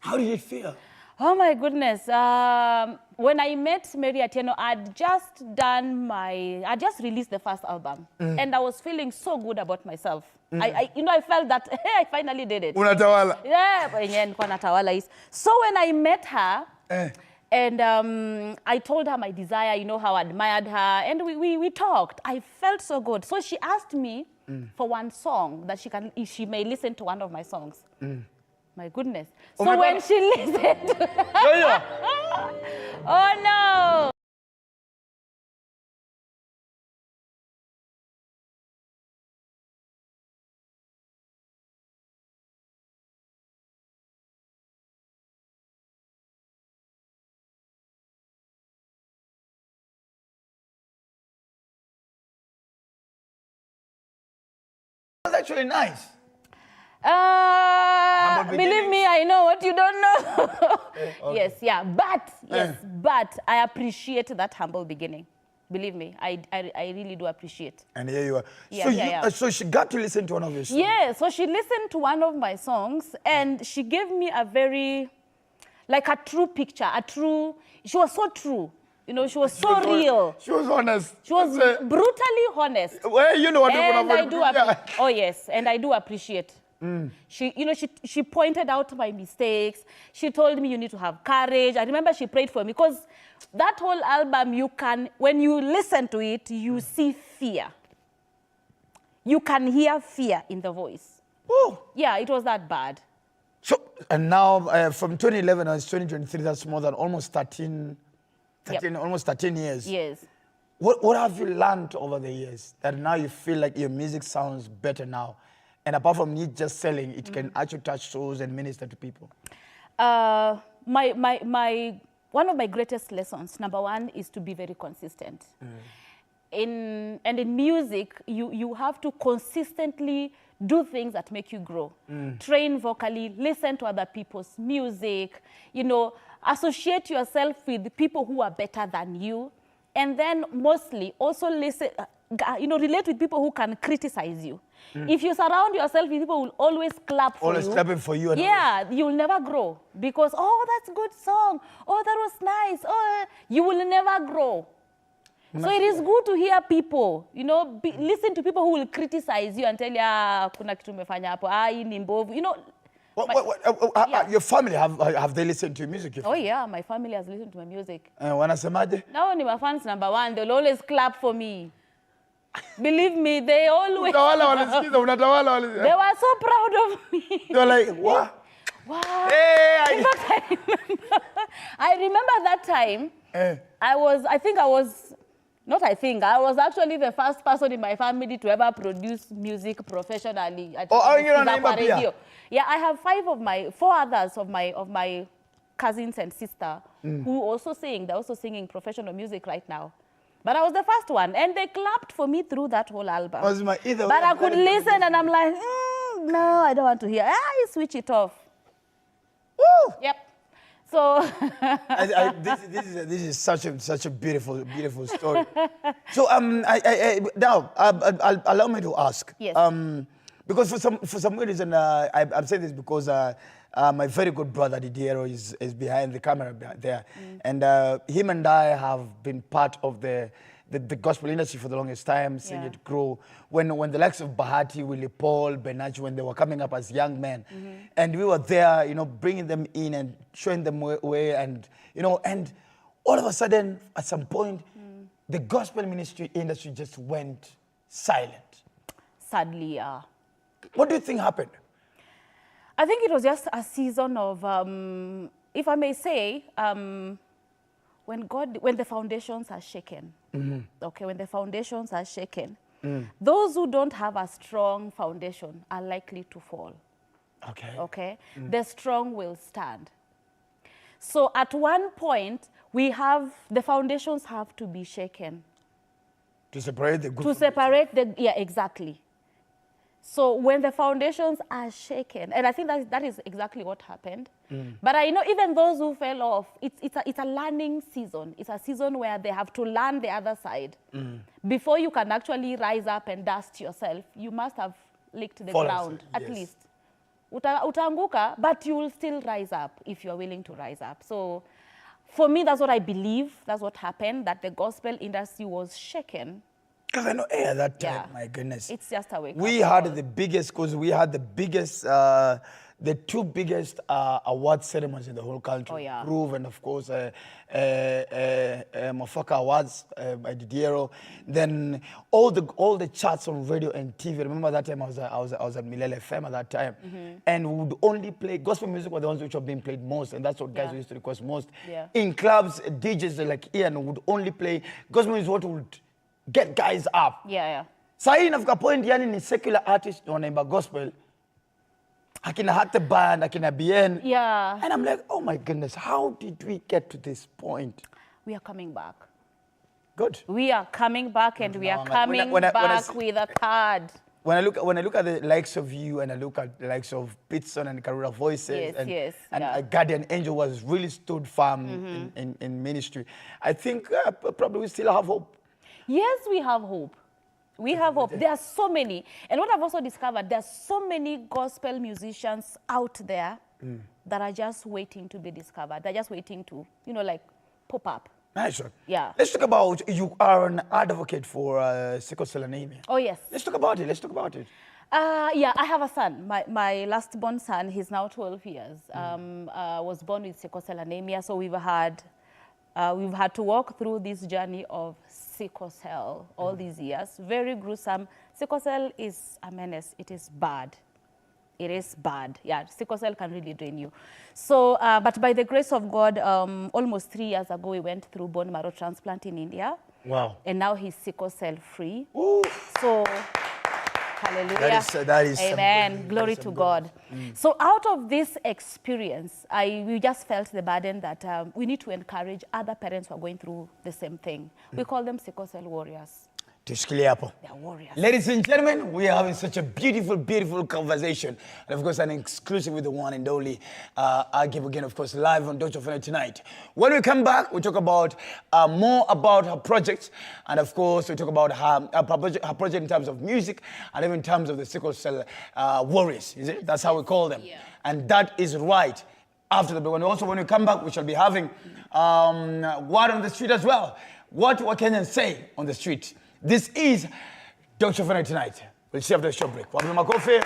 How did it feel? Oh my goodness. When I met Mary Atieno, I'd just released the first album. And I was feeling so good about myself. I felt that, hey, I finally did it. Unatawala. Yeah, so when I met her, and I told her my desire, how I admired her, and we talked. I felt so good. So she asked me for one song that she may listen to one of my songs. My goodness. So when she listened, oh no. That's actually nice. Believe me, I know what you don't know. Okay. Yes, but I appreciate that humble beginning. Believe me, I really do appreciate. And here you are. So she got to listen to one of your songs? Yeah, so she listened to one of my songs and she gave me a true picture, she was so true. She was so real. She was honest. She was brutally honest. Well, you know what oh yes, and I do appreciate. She pointed out my mistakes. She told me you need to have courage. I remember she prayed for me because that whole album, when you listen to it, you see fear. You can hear fear in the voice. Oh. Yeah, it was that bad. So, and now from 2011 to 2023, that's more than almost 13 years. Yes. What have you learned over the years that now you feel like your music sounds better now? And apart from you just selling, it can actually touch souls and minister to people. One of my greatest lessons, number one, is to be very consistent. In music, you have to consistently do things that make you grow. Train vocally, listen to other people's music, associate yourself with people who are better than you. And then mostly also listen, relate with people who can criticize you. If you surround yourself with people who will always clap for you. Always clapping for you. Yeah, you will never grow. Because, oh, that's a good song. Oh, that was nice. Oh, you will never grow. So it is good to hear people, listen to people who will criticize you and tell you, kuna kitu umefanya hapo, hii ni mbovu. Your family, have they listened to your music? Oh yeah, my family has listened to my music. Wanasemaje? Now my fans #1, they'll always clap for me. Believe me, they always. Unatawala. They were so proud of me. They were like, what? Wow. Hey, In fact, I remember that time, I was actually the first person in my family to ever produce music professionally. Radio. Yeah, I have 4 others of my cousins and sister who also sing. They're also singing professional music right now. But I was the first one, and they clapped for me through that whole album. But I could listen, and I'm like, no, I don't want to hear. I switch it off. Woo! Yep. So this is such a beautiful story. So now allow me to ask. Yes. Because for some reason I'm saying this because my very good brother Didiero is behind the camera there, and him and I have been part of the gospel industry for the longest time, seeing it grow. When the likes of Bahati, Willie Paul, Benachi, when they were coming up as young men, and we were there, bringing them in and showing them way, and and all of a sudden, at some point, the gospel ministry industry just went silent. Sadly, yeah. What do you think happened? I think it was just a season of, if I may say, when the foundations are shaken. Okay, when the foundations are shaken, those who don't have a strong foundation are likely to fall. Okay. Okay, the strong will stand. So at one point, the foundations have to be shaken. To separate the good. To separate yeah, exactly. So when the foundations are shaken, and I think that is exactly what happened. But I know even those who fell off, it's a learning season. It's a season where they have to learn the other side. Before you can actually rise up and dust yourself, you must have licked the ground, at least. Utaanguka, but you will still rise up if you're willing to rise up. So for me, that's what I believe. That's what happened, that the gospel industry was shaken. Because I know at that time, my goodness. It's just a wake-up. We had the biggest, the 2 biggest award ceremonies in the whole country. Oh, yeah. Groove and, of course, Mafaka Awards by Didiero. Then all the charts on radio and TV. Remember that time I was at Milele FM at that time. And we would only play, gospel music were the ones which were being played most. And that's what guys used to request most. Yeah. In clubs, DJs like Ian would only play, gospel music what would get guys up. Yeah. Sahi nafika point yani ni secular artist wanaimba gospel. Akina Hate Band, akina BN. Yeah. And I'm like, oh my goodness, how did we get to this point? We are coming back. Good. We are coming back, and we are coming back with a card. When I look at the likes of you, and I look at the likes of Pitson and Karura Voices, and Guardian Angel was really stood firm in ministry, I think probably we still have hope. Yes, we have hope. We have hope. There are so many. And what I've also discovered, there are so many gospel musicians out there that are just waiting to be discovered. They're just waiting to, pop up. Nice one. Yeah. Let's talk about, you are an advocate for sickle cell anemia. Oh, yes. Let's talk about it. Yeah, I have a son. My last born son, he's now 12 years, was born with sickle cell anemia. So we've had to walk through this journey of sickle cell all these years. Very gruesome. Sickle cell is a menace. It is bad. It is bad. Yeah, sickle cell can really drain you. So, but by the grace of God, almost 3 years ago, we went through bone marrow transplant in India. Wow. And now he's sickle cell free. Ooh. So, hallelujah. That is amen. Glory to God. So out of this experience, we just felt the burden that we need to encourage other parents who are going through the same thing. We call them sickle cell warriors. tushikilie hapo. They're warriors. Ladies and gentlemen, we are having such a beautiful, beautiful conversation. And of course, an exclusive with the one and only I give again, of course, live on Dr. Fena tonight. When we come back, we talk about more about her projects. And of course, we talk about her project in terms of music and even in terms of the sickle cell warriors. Is it? That's how we call them. Yeah. And that is right after the break. And also, when we come back, we shall be having word on the street as well. What Kenyans say on the street. This is Dr. Fena tonight. We'll see after the short break. Wapi makofi.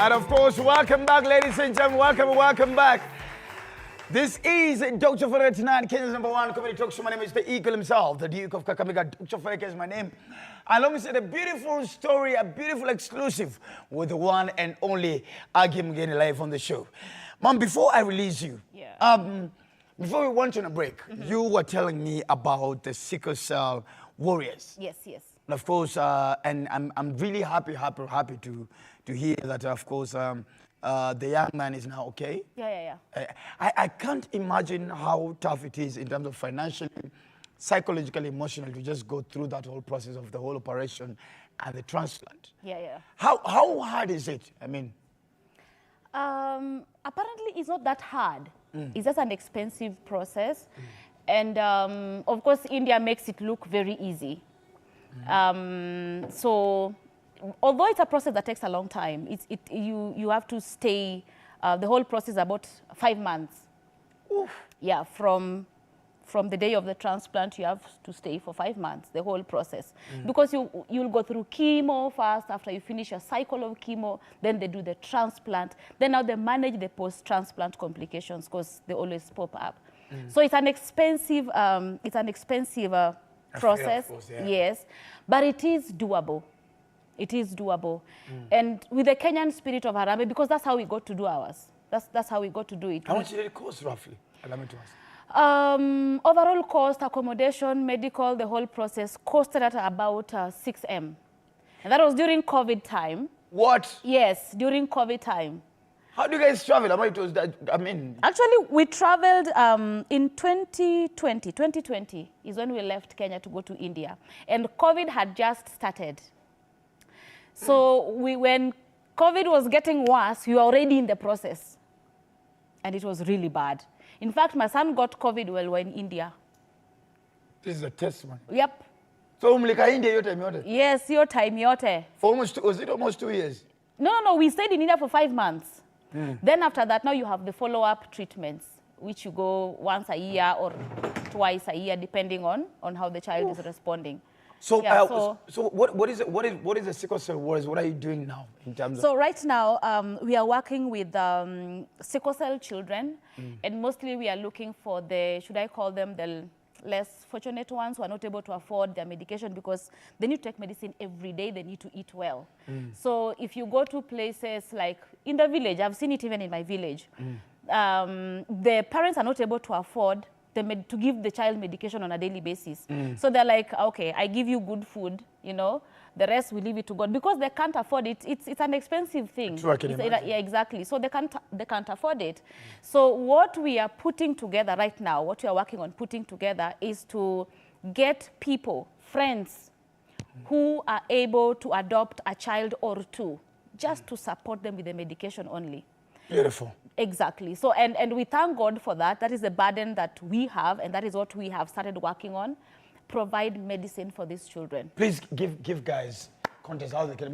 And of course, welcome back, ladies and gentlemen. Welcome back. This is Dr. Ofweneke tonight, Kenya's #1 comedy talk show. My name is the Eagle himself, the Duke of Kakamega. Dr. Ofweneke is my name. Alongside a beautiful story, a beautiful exclusive with the one and only Agi Mugeni live on the show. Mom, before I release you, before we went on a break, you were telling me about the sickle cell warriors. Yes. And of course, and I'm really happy to hear that, of course, the young man is now okay. Yeah. I can't imagine how tough it is in terms of financially, psychologically, emotionally to just go through that whole process of the whole operation and the transplant. Yeah. How hard is it? I mean, apparently it's not that hard. It's just an expensive process. And of course, India makes it look very easy. So although it's a process that takes a long time, you have to stay, the whole process is about 5 months. Oof. Yeah, from the day of the transplant, you have to stay for 5 months, the whole process. Because you'll go through chemo first. After you finish your cycle of chemo, then they do the transplant. Then now they manage the post-transplant complications because they always pop up. So it's an expensive, process, course, yeah. Yes, but it is doable. It is doable. And with the Kenyan spirit of Harambee, because that's how we got to do ours. That's how we got to do it. How much did it cost roughly? Allow me to ask. Overall cost, accommodation, medical, the whole process costed at about 6M. And that was during COVID time. What? Yes, during COVID time. How do you guys travel? I mean, Actually, we traveled in 2020. 2020 is when we left Kenya to go to India. And COVID had just started. So when COVID was getting worse, we were already in the process. And it was really bad. In fact, my son got COVID while we were in India. this is a testimony. Yep. So mlika India yote yote? Yes, your time yote. For was it almost 2 years? No. We stayed in India for 5 months. Then after that, now you have the follow-up treatments, which you go once a year or twice a year, depending on how the child is responding. So, Yeah, so what is the sickle cell warriors? What are you doing now in terms of? So right now, we are working with sickle cell children, and mostly we are looking for the, should I call them the less fortunate ones who are not able to afford their medication because they need to take medicine every day, they need to eat well. So if you go to places like in the village, I've seen it even in my village, the parents are not able to afford to give the child medication on a daily basis. So they're like, okay, I give you good food, you know, the rest we leave it to God. Because they can't afford it, it's an expensive thing. True, I can imagine. Yeah, exactly. So they can't afford it. So what we are putting together right now, what we are working on putting together is to get people, friends, who are able to adopt a child or two, just to support them with the medication only. Beautiful. Exactly. So, and we thank God for that. That is the burden that we have, and that is what we have started working on. Provide medicine for these children. Please give guys context how they can.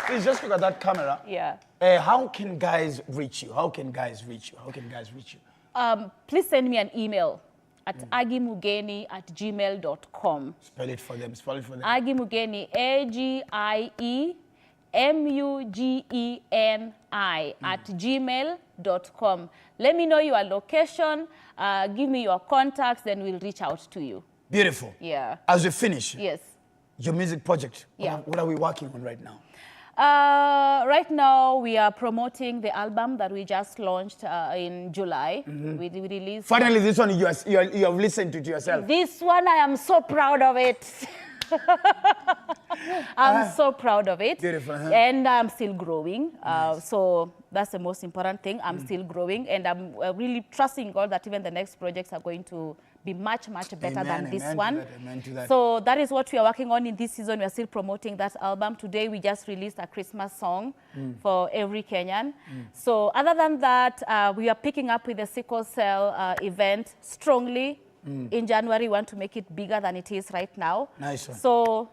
Please just look at that camera. Yeah. How can guys reach you? How can guys reach you? How can guys reach you? Please send me an email at agimugeni@gmail.com. Spell it for them. Agimugeni, AGIEMUGENI @gmail.com. Let me know your location, give me your contacts, then we'll reach out to you. Beautiful. Yeah. As we finish, Yes. your music project, Yeah. what are we working on right now? Right now, we are promoting the album that we just launched in July. We released. Finally, this one you have listened to yourself. This one, I am so proud of it. I'm so proud of it. Beautiful, huh? And I'm still growing. So that's the most important thing. I'm still growing, and I'm really trusting God that even the next projects are going to be much, much better than this one. Amen to that. So that is what we are working on in this season. We are still promoting that album. Today, we just released a Christmas song for every Kenyan. So other than that, we are picking up with the sickle cell event strongly. In January, we want to make it bigger than it is right now. Nice one. So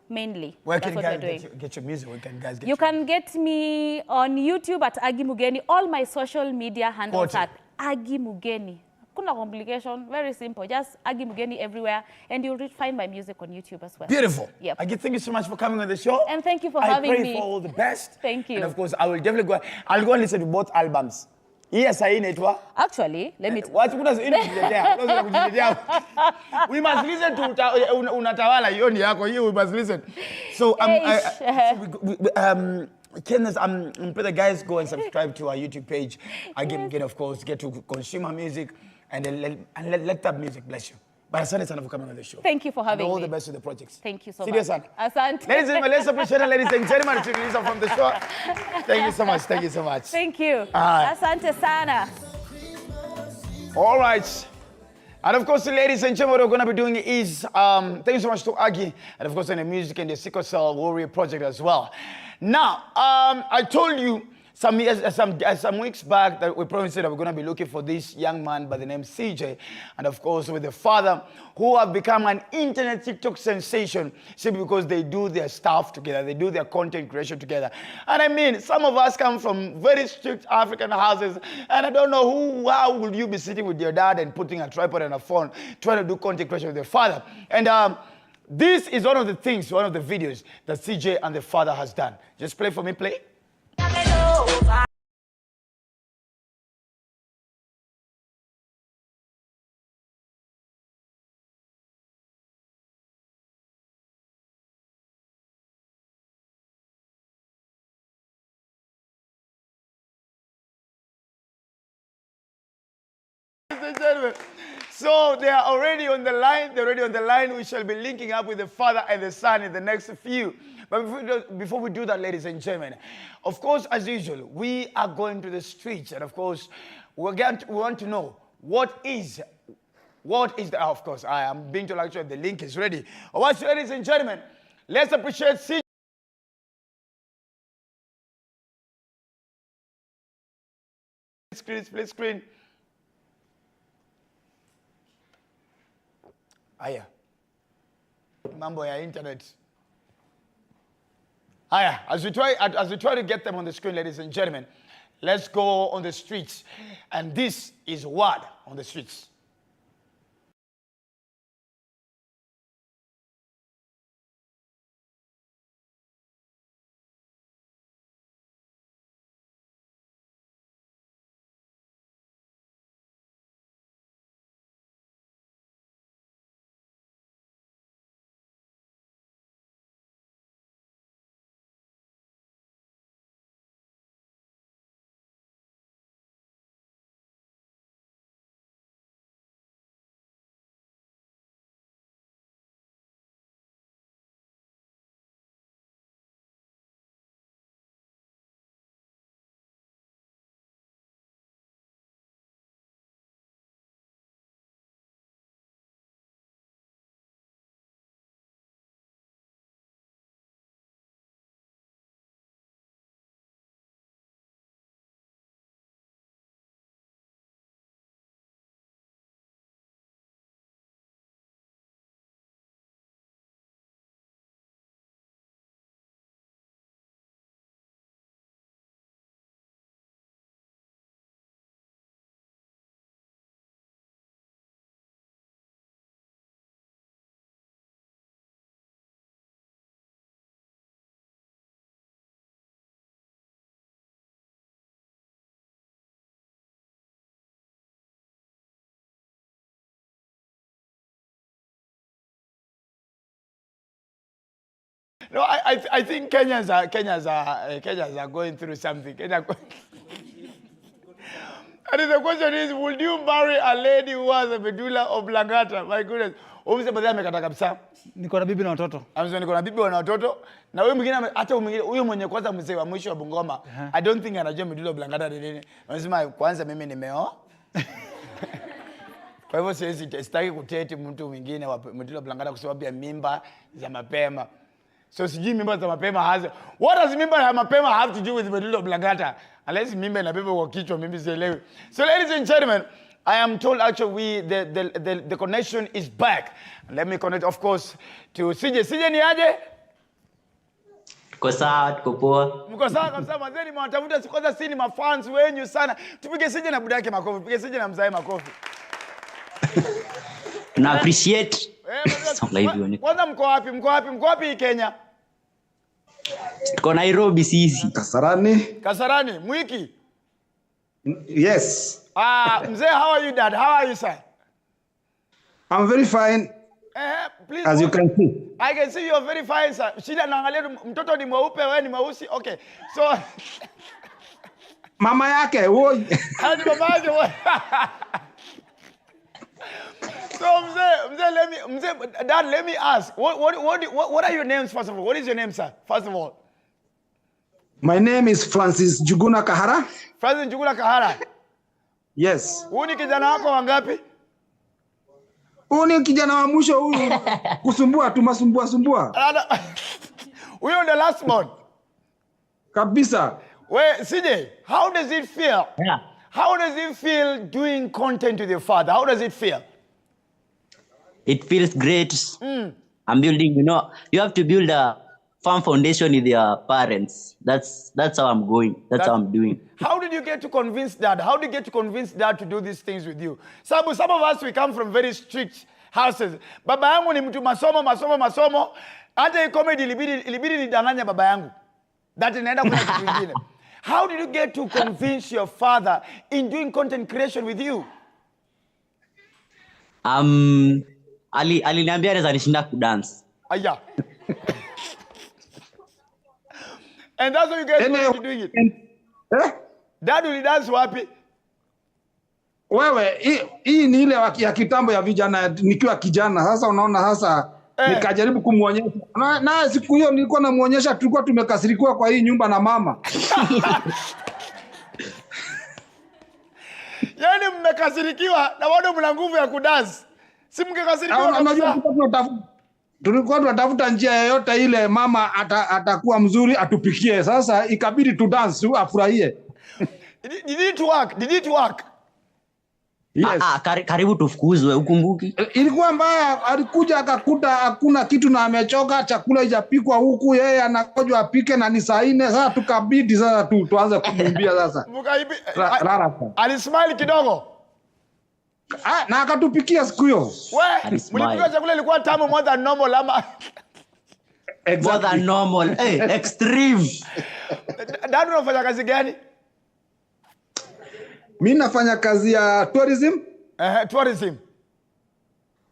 mainly, Where that's can what guys we're doing. get your music? Where can guys get You can get me on YouTube at Agi Mugeni. All my social media handles Quote it. at Agi Mugeni. kuna complication, very simple. Just Agi Mugeni everywhere, and you'll find my music on YouTube as well. Beautiful. Yep. Agi, thank you so much for coming on the show. And thank you for having me. I pray for all the best. Thank you. And of course, I will definitely go. I'll go and listen to both albums. Yes, I in it. Actually, let me. What we must listen to Unatawala Yoni Yako. You must listen. So Kenneth, pray the guys go and subscribe to our YouTube page. Again, of course, get to consume our music and let that music bless you. But asante sana for coming on the show. Thank you for having me. All the best with the projects. Thank you so much. Asante. Ladies and gentlemen, let's appreciate it, ladies and gentlemen, to Lisa from the show. Thank you so much. Thank you so much. Thank you. Asante sana. All right. And of course, ladies and gentlemen, what we're going to be doing is, thank you so much to Agi, and of course, in the music and the Sickle Cell Warrior project as well. Now, I told you some weeks back that we promised that we're going to be looking for this young man by the name CJ, and of course with the father, who have become an internet TikTok sensation simply because they do their stuff together, they do their content creation together. And I mean, some of us come from very strict African houses, and I don't know how would you be sitting with your dad and putting a tripod and a phone trying to do content creation with your father. And this is one of the things, one of the videos that CJ and the father has done. Just play for me, play. So they are already on the line. They're already on the line. We shall be linking up with the father and the son in the next few. But before we do that, ladies and gentlemen, of course, as usual, we are going to the streets. And of course, we want to know what is the, of course, I am being told actually the link is ready. All right, so ladies and gentlemen, let's appreciate CJ. Split screen. Aya. Mambo ya internet. Aya, as we try to get them on the screen, ladies and gentlemen, let's go on the streets. And this is what on the streets. No, I think Kenyans are going through something. And the question is, would you marry a lady who has a medulla oblongata? My goodness. Niko na bibi na watoto. Niko na bibi na watoto. Na wewe mwingine hata huyo mwenye kwanza mzee wa mwisho wa Bungoma, I don't think anajua medulla oblongata ni nini. Anasema kwanza mimi nimeoa. Kwa hivyo sitaki kuteti mtu mwingine wa medulla oblongata kwa sababu ya mimba za mapema. So sijui mimba za mapema haza. What does mimba ya mapema have to do with medulla oblongata? Unless mimba inabeba kwa kichwa, mimi sielewi. So ladies and gentlemen, I am told actually the connection is back. Let me connect, of course, to CJ. CJ ni aje? Tuko sawa, tuko poa. Mko sawa kabisa, mazeni mwatafuta kwanza sisi ni mafans wenyu sana. Tupige CJ na budake makofi. Tupige CJ na mzae makofi. Na appreciate. Kwanza mko wapi? Mko wapi Kenya? Tuko Nairobi sisi. Kasarani, Mwiki. Yes. Mzee, how are you, Dad? How are you, sir? I'm very fine. Please. As you can see. I can see you're very fine, sir. Shida naangalia mtoto ni mweupe, wewe ni mweusi. Okay. So mama yake, woi. Hadi mama yake, woi. So Dad, let me ask. What are your names first of all? What is your name, sir? First of all. My name is Francis Njuguna Kahara. Francis Njuguna Kahara. Yes. Huyu ni kijana wako wangapi? Huyu ni kijana wa mwisho huyu. Kusumbua tu masumbua. Huyu the last born. Kabisa. CJ, how does it feel? Yeah. How does it feel doing content with your father? How does it feel? It feels great. I'm building, you have to build a firm foundation with your parents. That's how I'm going. That's how I'm doing. How did you get to convince Dad? How did you get to convince Dad to do these things with you? Some of us, we come from very strict houses. Baba yangu ni mtu masomo. Hata hii comedy ilibidi nidanganya baba yangu. That inaenda kwa kitu kingine. How did you get to convince your father in doing content creation with you? Aliniambia anaweza nishinda kudance. Aya. And that's how you guys were doing it. Dad will dance wapi? Wewe, hii ni ile ya kitambo ya vijana nikiwa kijana. Sasa unaona sasa nikajaribu kumuonyesha. Na siku hiyo nilikuwa namuonyesha tulikuwa tumekasirikiwa kwa hii nyumba na mama. Yaani mmekasirikiwa na bado mna nguvu ya kudance. Si mngekasirikiwa kabisa. Tulikuwa tunatafuta njia yoyote ile mama atakuwa mzuri atupikie. Sasa ikabidi tu dance afurahie. Did it work? Yes. Karibu tufukuzwe, ukumbuki? Ilikuwa mbaya, alikuja akakuta hakuna kitu na amechoka, chakula haijapikwa huku, yeye anakojwa apike na ni saa 4. Sasa tukabidi sasa tuanze kumwimbia sasa. Alismile kidogo. Na akatupikia siku hiyo. Mlipika chakula ilikuwa tamu more than normal ama? Exactly. More than normal. Extreme. Dad, unafanya kazi gani? Mimi nafanya kazi ya tourism. Tourism.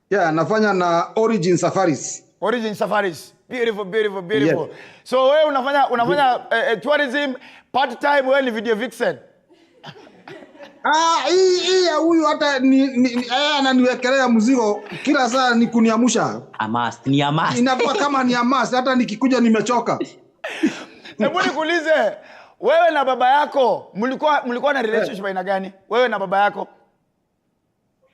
Yeah, nafanya na Origin Safaris. Origin Safaris. Beautiful. Yes. So wewe unafanya tourism part time, wewe ni video vixen. Hii ya huyu hata ananiwekelea mzigo kila saa ni kuniamusha. Ni amas. Inakuwa kama ni amas hata nikikuja nimechoka. Hebu nikuulize, wewe na baba yako mlikuwa na relationship aina gani? Wewe na baba yako?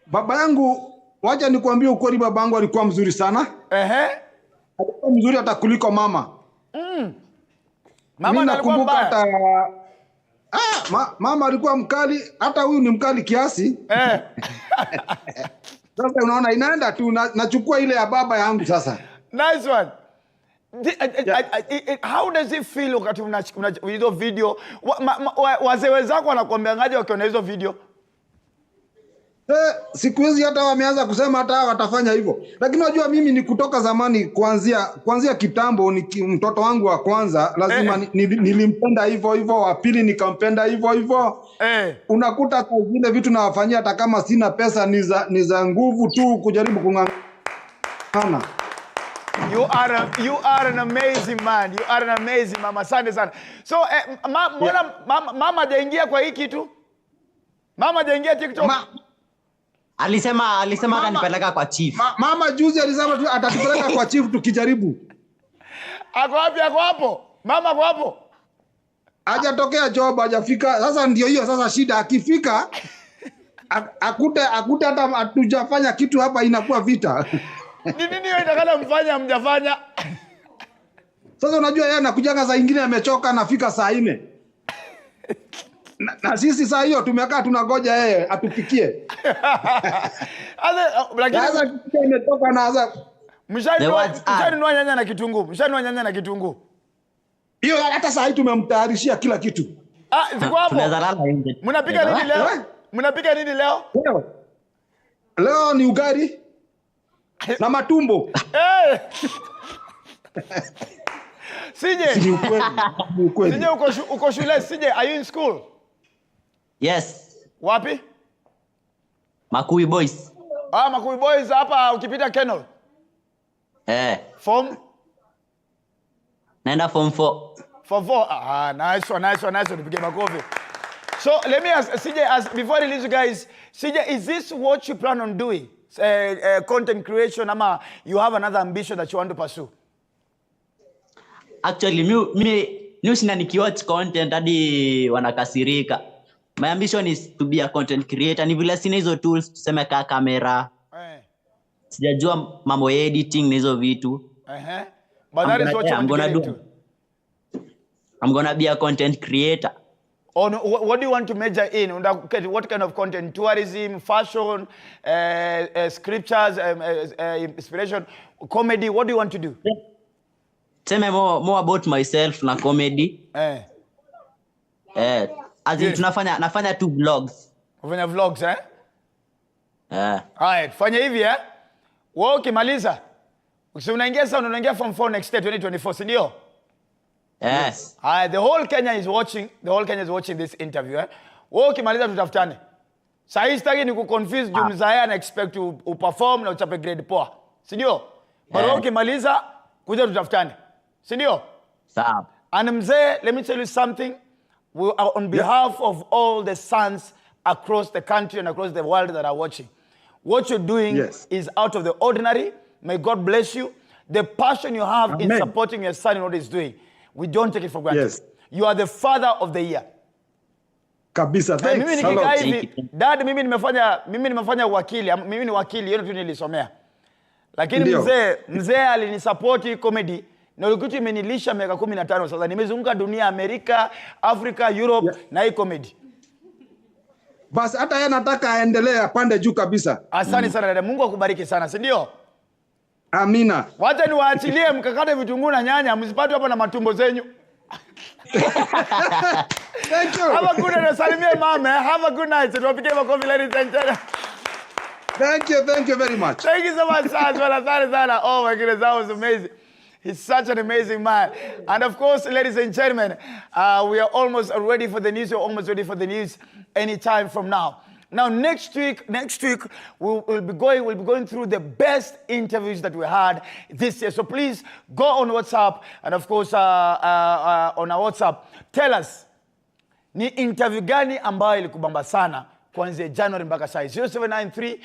Baba yangu, wacha nikwambie ukweli, baba yangu alikuwa mzuri sana. Alikuwa mzuri hata kuliko mama. Mama alikuwa mbaya. Mama alikuwa mkali, hata huyu ni mkali kiasi. Sasa unaona inaenda tu nachukua ile ya baba yangu sasa. Nice one. How does it feel wakati una hizo video? Wazee wenzako wanakuambiangaje wakiona hizo video? Siku hizi hata wameanza kusema hata watafanya hivyo. Lakini unajua mimi ni kutoka zamani kuanzia kitambo, ni mtoto wangu wa kwanza lazima nilimpenda hivyo, wa pili nikampenda hivyo. Unakuta kwa zile vitu nawafanyia hata kama sina pesa ni za nguvu tu kujaribu kung'ang'ana. You are an amazing man. You are an amazing mama. Asante sana. So mama hajaingia kwa hii kitu? Mama hajaingia TikTok? Alisema atanipeleka kwa chief. Mama juzi alisema tu atatupeleka kwa chief tukijaribu. Ako wapi? Ako hapo? Mama ako hapo? Hajatokea job, hajafika. Sasa ndio hiyo sasa shida, akifika akute hata hatujafanya kitu hapa inakuwa vita. Ni nini hiyo itakana mfanya mjafanya? Sasa unajua yeye anakujaga saa nyingine amechoka, anafika saa 4. Na sisi saa hiyo tumekaa tunangoja yeye atupikie. Sasa kitu imetoka na sasa mshanunua nyanya na kitunguu. Hiyo hata saa hii tumemtayarishia kila kitu. Ziko hapo. Mnapika nini leo? Leo ni ugali na matumbo. Hey! CJ. Ni ukweli. Ni ukweli. CJ uko shule CJ, are you in school? Yes. Wapi? Makui boys. Makui boys hapa ukipita Kenol. Form? Naenda form 4. Form 4. Nice one. Nipige makofi. So let me ask CJ, before I release you guys, CJ, is this what you plan on doing? Content creation, ama you have another ambition that you want to pursue? Actually, mi sina nikiwatch content hadi wanakasirika. My ambition is to be a content creator. Ni vile sina hizo tools, tuseme ka kamera. Sijajua mambo ya editing na hizo vitu. But that is what you want to get into. I'm gonna be a content creator. Oh, no, what do you want to major in? What kind of content? Tourism, fashion, scriptures, inspiration, comedy? What do you want to do? Tell me more about myself na comedy. As in nafanya 2 vlogs. Unafanya vlogs, Alright, fanya hivi wewe ukimaliza unaingia sasa unaingia form 4 next year 2024, si ndio? Yes. The whole Kenya is watching. The whole Kenya is watching this interview. Wewe ukimaliza tutafutane. Sasa hii sitaki ni kuconfuse juu mzaya na expect to perform na uchape grade poa. Si ndio? But wewe ukimaliza kuja tutafutane. Si ndio? Sawa. And mzee, let me tell you something. We are on behalf of all the sons across the country and across the world that are watching. What you're doing is out of the ordinary. May God bless you. The passion you have in supporting your son in what he's doing, we don't take it for granted. Yes. You are the father of the year. Kabisa, thanks. Mimi nikikaa hivi, dad, mimi nimefanya wakili. Mimi ni wakili, hiyo tu nilisomea. Lakini mzee alinisupport comedy. Na ulikuwa imenilisha miaka 15 sasa. Nimezunguka dunia, Amerika, Afrika, Europe na hii comedy. Basi hata yeye nataka aendelee apande juu kabisa. Asante sana dada. Mungu akubariki sana, si ndio? Amina. Wacha niwaachilie mkakate vitunguu na nyanya, msipate hapa na matumbo zenyu. Thank you. Have a good night. Salimia mama. Have a good night. Tupige makofi ladies and gentlemen. Thank you very much. Thank you so much, Sana. Oh my goodness, that was amazing. He's such an amazing man. And of course, ladies and gentlemen, we are almost ready for the news. We're almost ready for the news anytime from now. Now, next week, we'll be going through the best interviews that we had this year. So please go on WhatsApp, and of course, on our WhatsApp, tell us, ni interview gani ambayo ilikubamba sana kuanzia January mpaka sasa? 0793